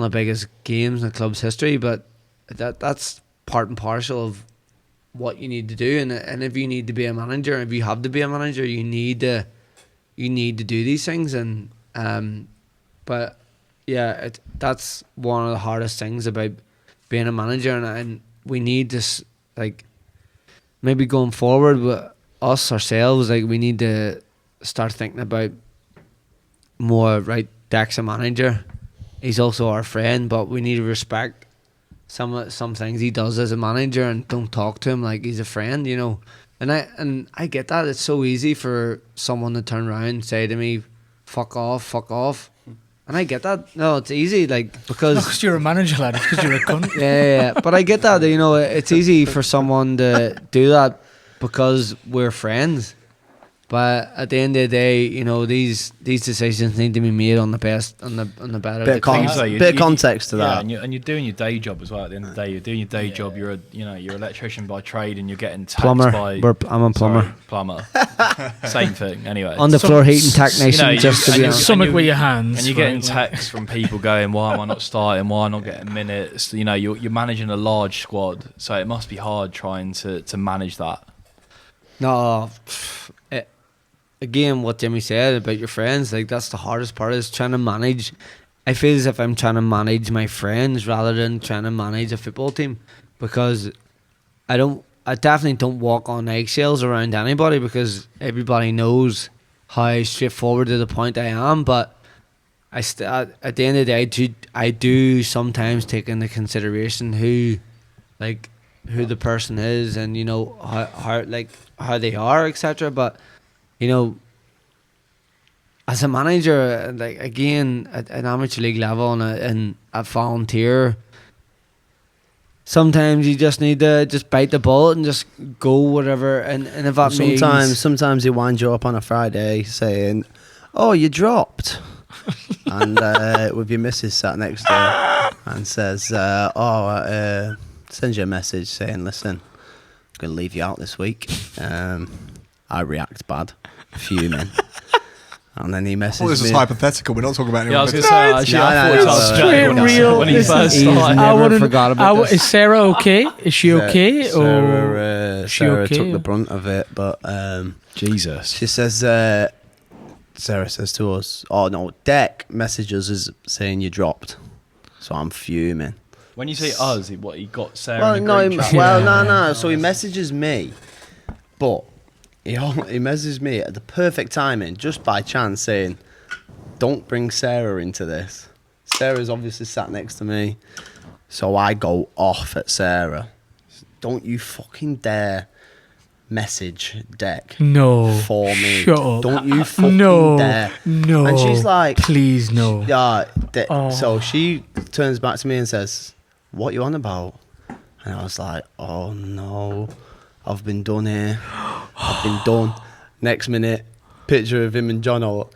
of the biggest games in the club's history. But that's part and parcel of what you need to do, and if you need to be a manager, if you have to be a manager, you need to do these things. And but yeah, that's one of the hardest things about being a manager, and we need to, like, maybe going forward with us ourselves, like, we need to start thinking about more, right? Dec's a manager, he's also our friend, but we need to respect some things he does as a manager and don't talk to him like he's a friend, And I get that. It's so easy for someone to turn around and say to me, fuck off. And I get that. No, it's easy, like, because... Not because you're a manager, lad, it's because you're a cunt. Yeah. But I get that, it's easy for someone to do that because we're friends. But at the end of the day, you know, these decisions need to be made on the best, on the better. Bit of Thing is, though, bit of context to yeah, that. and you're doing your day job as well. At the end of the day, you're doing your day job. You're you're an electrician by trade, and you're getting taxed Plumber. by. I'm a plumber. Sorry, plumber. Same thing. Anyway, On the floor heating technician, just to be honest. Something with your hands. and you're getting texts from people going, "Why am I not starting? Why am I not getting minutes?" You know, you're managing a large squad, so it must be hard trying to manage that. No, again, what Jimmy said about your friends, like that's the hardest part is trying to manage. I feel as if I'm trying to manage my friends rather than trying to manage a football team, because I definitely don't walk on eggshells around anybody, because everybody knows how straightforward to the point I am. But at the end of the day, I do sometimes take into consideration who the person is, and you know how they are, etc. But you know, as a manager, like again at an amateur league level and a volunteer, sometimes you just need to just bite the bullet and just go whatever. And if that means Sometimes he winds you up on a Friday saying, "Oh, you dropped," and with your missus sat next to you and says, sends you a message saying, "Listen, I'm gonna leave you out this week." I react bad, fuming. And then he messages Well, this is me. hypothetical. We're not talking about anyone. Yeah, I was going to say, actually, I thought it was straight real. when he This first is- started. never forgot about this. Is Sarah okay? Is she okay? Sarah, she Sarah okay, took or- the brunt of it, but Jesus. she says, Sarah says to us, "Oh no, Deck messages us saying you dropped." So I'm fuming. When you say us, he got Sarah Well, in a no, group chat? no. So he messages me, but he messages me at the perfect timing, just by chance, saying, "Don't bring Sarah into this." Sarah's obviously sat next to me, so I go off at Sarah. "Don't you fucking dare message Deck No. for me. Shut up. Don't you fucking No. dare." No. And she's like, please, no. Yeah. Oh. So she turns back to me and says, "What you on about?" And I was like, "Oh no, I've been done here. I've been done." Next minute, picture of him and Jono.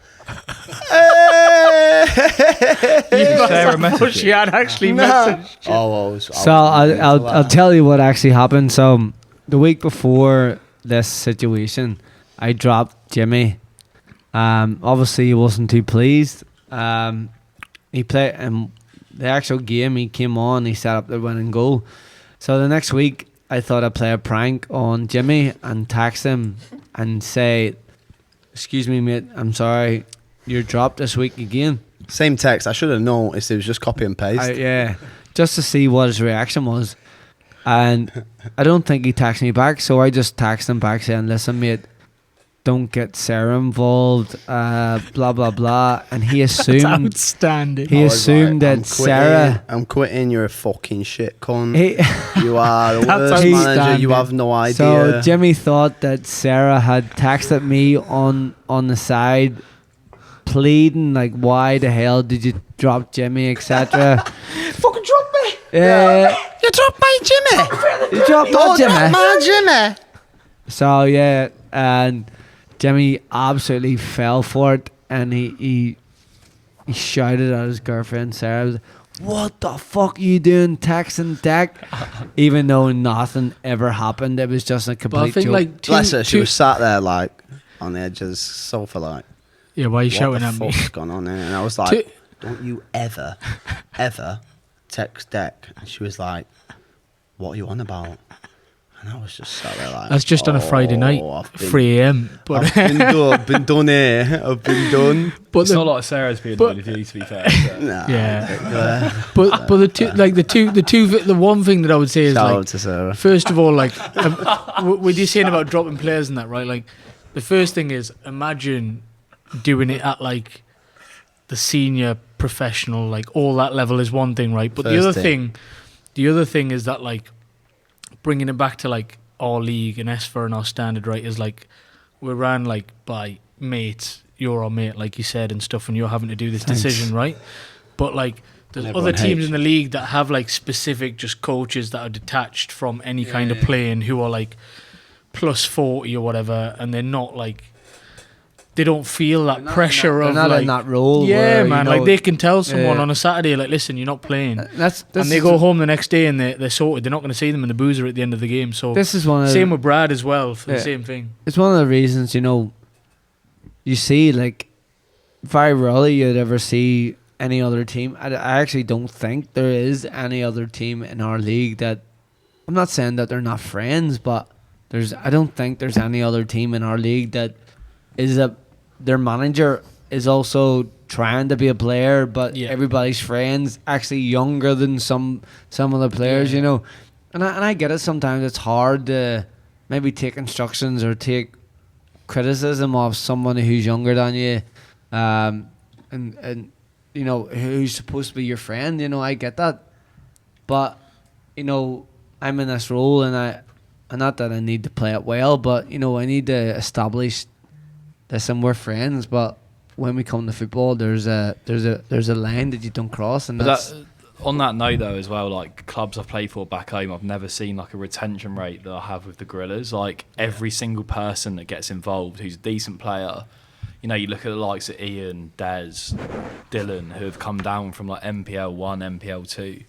Sarah messaged She you. had actually messaged. So I'll tell you what actually happened. So the week before this situation, I dropped Jimmy. Obviously he wasn't too pleased. He played the actual game. He came on. He set up the winning goal. So the next week, I thought I'd play a prank on Jimmy and text him and say, "Excuse me, mate. I'm sorry. You're dropped this week again." Same text. I should have noticed it was just copy and paste. Yeah, just to see what his reaction was. And I don't think he texted me back, so I just texted him back saying, "Listen, mate, don't get Sarah involved, blah, blah, blah." And he assumed Outstanding. he I was assumed like, that Sarah... I'm quitting. You're a fucking shit cunt. He, You are the That's worst manager. outstanding. You have no idea. so Jimmy thought that Sarah had texted me on the side, pleading, like, why the hell did you drop Jimmy, etc. Fucking drop me. You dropped my Jimmy. You dropped my Jimmy. My Jimmy. So yeah, and Jimmy absolutely fell for it, and he shouted at his girlfriend Sarah, "What the fuck are you doing texting Deck?" Even though nothing ever happened, it was just a But I complete think joke. like Bless her. She was sat there like on the edge of the sofa, like, yeah. Why are you what shouting the at me? fuck's gone on here? And I was like, Two- "Don't you ever text Deck?" And she was like, "What are you on about?" And I was just sat there like, That's just on a Friday night, I've been- 3 a.m. But I've been done here. I've been done. but It's the, not like Sarah's being but- annoyed with you, to be fair. is it? Nah, yeah. but the one thing that I would say is Shout like, out to Sarah. first of all, like, with you saying about dropping players and that, right? Like, the first thing is, imagine doing it at like the senior professional, like all that level is one thing, right? But the other thing is that like bringing it back to like our league and SFA and our standard, right? Is like we're ran like by mates. You're our mate, like you said, and stuff, and you're having to do this decision, right? But like, there's And other everyone teams hates in the league that have like specific just coaches that are detached from any kind of playing, who are like plus 40 or whatever, and they're not like they don't feel that pressure They're of not like in that role. Yeah, where, man. you know, Like they can tell someone yeah. on a Saturday, like, listen, you're not playing, This and they is- go home the next day and they're sorted. They're not going to see them in the boozer at the end of the game. So This is one of same the, with Brad as well for Yeah. the same thing. it's one of the reasons, you know, you see, like, very rarely you'd ever see any other team. I actually don't think there is any other team in our league that, I'm not saying that they're not friends, but I don't think there's any other team in our league that is their manager is also trying to be a player, but Yeah. everybody's friends, actually younger than some of the players, Yeah. you know. And I get it, sometimes it's hard to maybe take instructions or take criticism of someone who's younger than you, and you know, who's supposed to be your friend. You know, I get that, but you know, I'm in this role, and not that I need to play it well, but you know, I need to establish this, and we're friends. But when we come to football, there's a line that you don't cross, and But that's on that note, though, as well, like clubs I've played for back home, I've never seen like a retention rate that I have with the Gorillas. Like every single person that gets involved who's a decent player, you know, you look at the likes of Ian, Des, Dylan, who have come down from like MPL 1, MPL 2,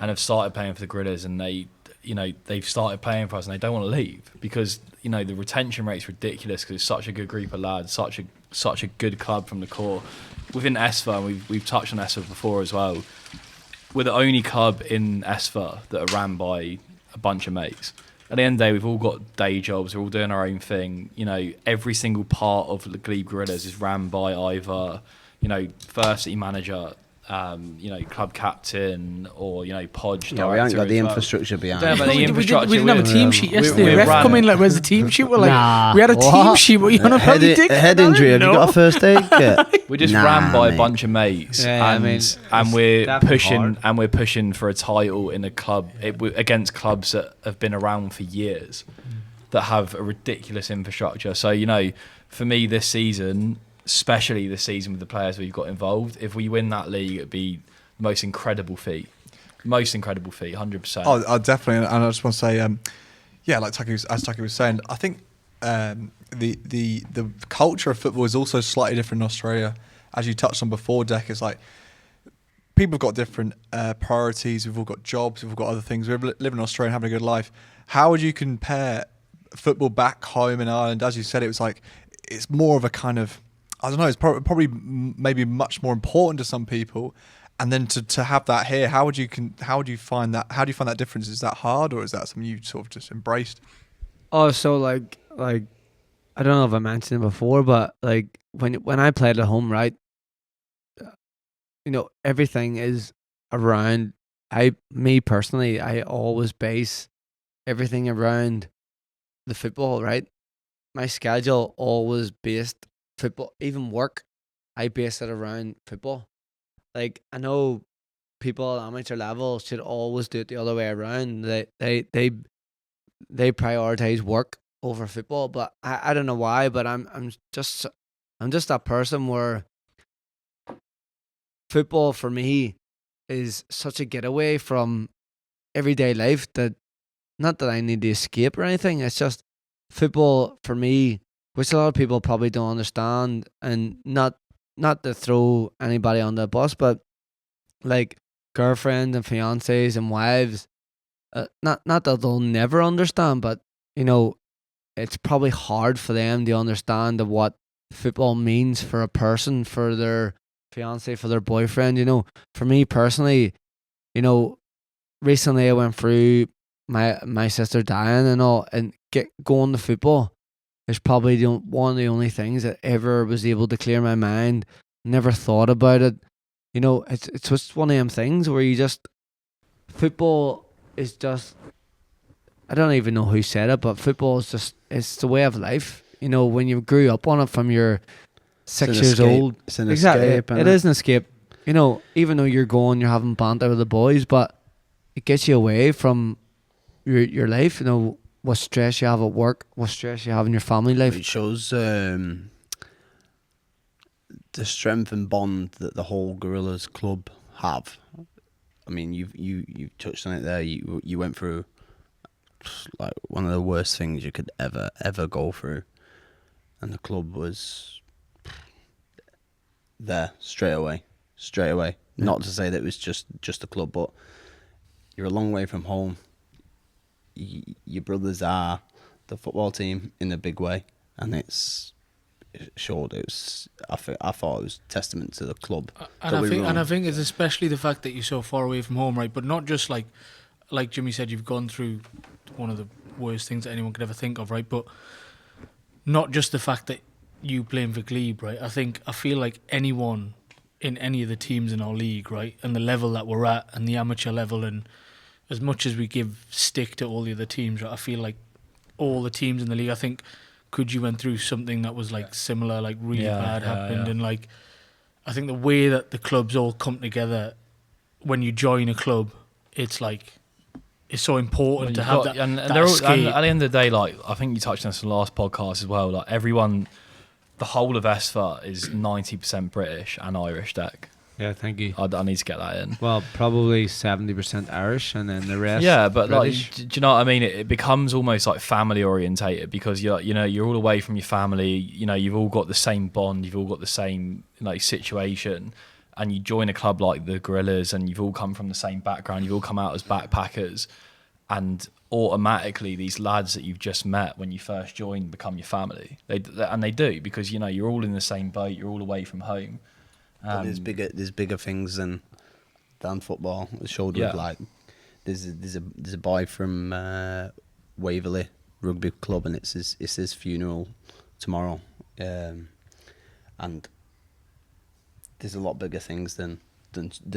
and have started playing for the Gorillas, and they've started playing for us, and they don't want to leave because, you know, the retention rate's ridiculous because it's such a good group of lads, such a good club from the core. Within ESFA, we've touched on ESFA before as well. We're the only club in ESFA that are ran by a bunch of mates. At the end of the day, we've all got day jobs. We're all doing our own thing. You know, every single part of the Glebe Gorillas is ran by either, you know, first city manager, you know, club captain, or, you know, podge Yeah, we haven't director got the as well. infrastructure behind Yeah, it. but the We infrastructure, didn't have a team sheet yesterday. we're Ref ran- come in like, where's the team sheet? We're like, Nah, we had a team what? sheet. What you on about? A head injury. Have you got a first aid kit? We're just Nah, ran by mate. a bunch of mates, Yeah, I and mean, and it's we're definitely hard. pushing for a title in a club against clubs that have been around for years, that have a ridiculous infrastructure. So, you know, for me this season, especially this season with the players we've got involved, if we win that league, it'd be the most incredible feat. 100%. Oh, definitely, and I just want to say, yeah, like as Taki was saying, I think the culture of football is also slightly different in Australia, as you touched on before, Dec. It's like people have got different priorities. We've all got jobs. We've all got other things. We live in Australia and having a good life. How would you compare football back home in Ireland? As you said, it was like it's more of a kind of, I don't know. It's probably maybe much more important to some people. And then to have that here, how do you find that? How do you find that difference? Is that hard, or is that something you sort of just embraced? Oh, so like I don't know if I mentioned it before, but like when I played at home, right? You know, everything is around. Me personally, I always base everything around the football, right? My schedule always based football, even work. I base it around football. Like, I know people at amateur level should always do it the other way around. They prioritize work over football, but I don't know why, but I'm just that person where football for me is such a getaway from everyday life that, not that I need to escape or anything, it's just football for me, which a lot of people probably don't understand, and not to throw anybody on the bus, but like girlfriends and fiancés and wives, not that they'll never understand, but you know, it's probably hard for them to understand what football means for a person, for their fiancé, for their boyfriend. You know, for me personally, you know, recently I went through my sister dying and all, and going to football is probably one of the only things that ever was able to clear my mind. Never thought about it. You know, it's just one of them things where you just, football is just, I don't even know who said it, but football is just, it's the way of life. You know, when you grew up on it from your 6 years escape. old. It's an Exactly. escape, It is an escape. You know, even though you're having banter with the boys, but it gets you away from your life. You know, what stress you have at work, what stress you have in your family life. It shows the strength and bond that the whole Gorillas club have. I mean, you've touched on it there. You went through like one of the worst things you could ever go through, and the club was there straight away. Not to say that it was just a club, but you're a long way from home. Your brothers are the football team in a big way, and it showed. I thought it was testament to the club. And I think it's especially the fact that you're so far away from home, right? But not just like Jimmy said, you've gone through one of the worst things that anyone could ever think of, right? But not just the fact that you playing for Glebe, right? I feel like anyone in any of the teams in our league, right, and the level that we're at, and the amateur level, and as much as we give stick to all the other teams, right, I feel like all the teams in the league, I think Coogee went through something that was like similar, like really bad happened, and like I think the way that the clubs all come together when you join a club, it's like it's so important to have that. And that they're all, escape. and at the end of the day, like I think you touched on this in the last podcast as well. Like everyone, the whole of FFA is 90% British and Irish deck. Yeah, thank you. I need to get that in. Well, probably 70% Irish, and then the rest. Yeah, but British. like, do you know what I mean? It becomes almost like family orientated because you're all away from your family. You know, you've all got the same bond. You've all got the same like situation, and you join a club like the Gorillas, and you've all come from the same background. You've all come out as backpackers, and automatically these lads that you've just met when you first joined become your family. They do because you're all in the same boat. You're all away from home. But there's bigger things than football. It showed with like there's a boy from Waverley Rugby Club, and it's his funeral tomorrow, and there's a lot bigger things than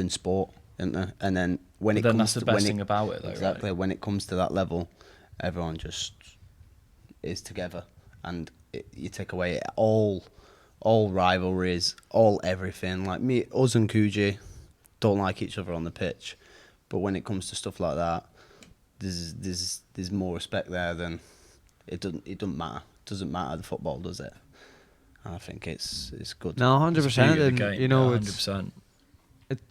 sport, isn't there? And then that's the best thing about it, though, exactly right? When it comes to that level, everyone just is together, and you take away all rivalries, all everything. Like us and Coogee don't like each other on the pitch, but when it comes to stuff like that, there's more respect there than it doesn't matter. It doesn't matter the football, does it? And I think it's good. No, 100%. And it's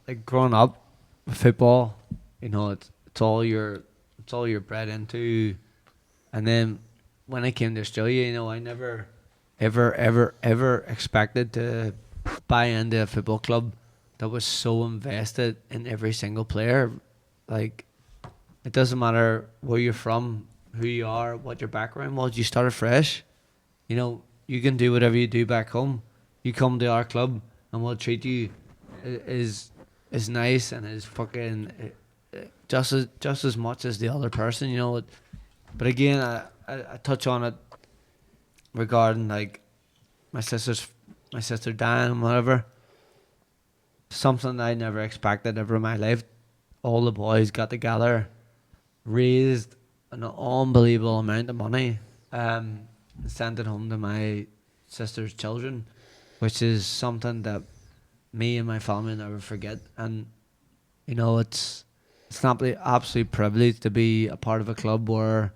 like growing up with football, it's all you're bred into, and then when I came to Australia, I never ever expected to buy into a football club that was so invested in every single player. Like, it doesn't matter where you're from, who you are, what your background was. You started fresh. You can do whatever you do back home. You come to our club and we'll treat you as nice and as fucking just as much as the other person. But again, I touch on it regarding like my sister Dan and whatever. Something I never expected ever in my life. All the boys got together, raised an unbelievable amount of money, sent it home to my sister's children, which is something that me and my family never forget. And it's not the absolute privilege to be a part of a club where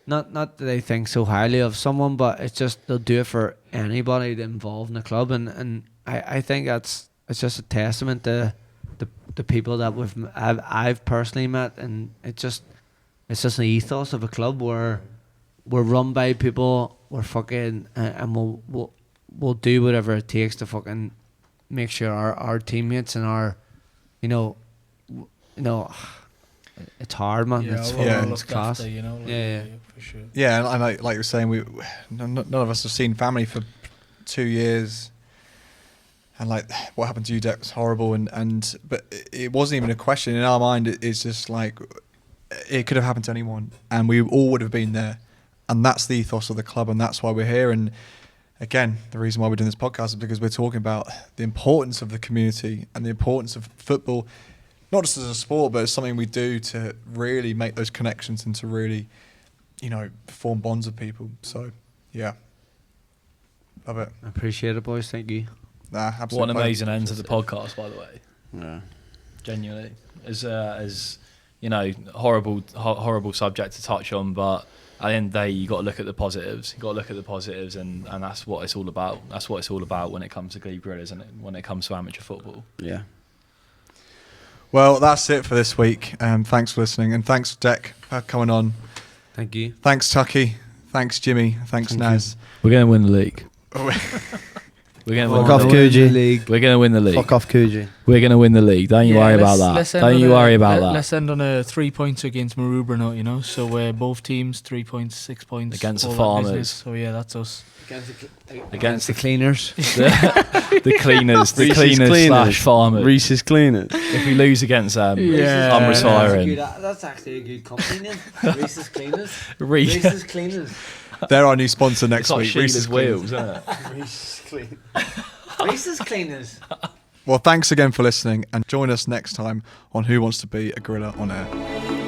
not that they think so highly of someone, but it's just they'll do it for anybody involved in the club, and I think it's just a testament to the people that I've personally met, and it's just an ethos of a club where we're run by people, we're fucking and we'll do whatever it takes to fucking make sure our teammates and our it's hard, man. It's class. After, yeah, for sure. Yeah, and like you were saying, none of us have seen family for 2 years, and like what happened to you, Deck, was horrible. But it wasn't even a question in our mind. It's just like it could have happened to anyone, and we all would have been there. And that's the ethos of the club, and that's why we're here. And again, the reason why we're doing this podcast is because we're talking about the importance of the community and the importance of football. Not just as a sport, but it's something we do to really make those connections and to really, form bonds with people. So, yeah. Love it. I appreciate it, boys. Thank you. Absolutely. What an amazing end to the podcast, by the way. Yeah. Genuinely. As horrible subject to touch on, but at the end of the day, you got to look at the positives. And that's what it's all about. That's what it's all about when it comes to Glebe Gorillas and when it comes to amateur football. Yeah. Well, that's it for this week. Thanks for listening, and thanks, Deck, for coming on. Thank you. Thanks, Tucky. Thanks, Jimmy. Thanks, Naz. We're going to win the league. We're going to Fuck win off, the Coogee. League. We're going to win the league. Fuck off, Coogee. We're going to win the league. Don't you worry about that. Don't you worry about that. Let's end on a 3 points against Maroubra note, you know. So we're both teams 3 points, 6 points Against the all that Farmers. business. So yeah, that's us. Against The cleaners. the cleaners, the Reese's cleaners Cleaners. slash farmers. Reese's Cleaners. If we lose against them, Yeah. I'm retiring. That's actually a good company name. Reese's Cleaners. Reese. Reese's Cleaners. They're our new sponsor next It's like week. Sheila's Reese's Cleaners. Wheels, isn't it? Reese's Cleaners. Reese's Cleaners. Well, thanks again for listening, and join us next time on Who Wants to Be a Gorilla on Air.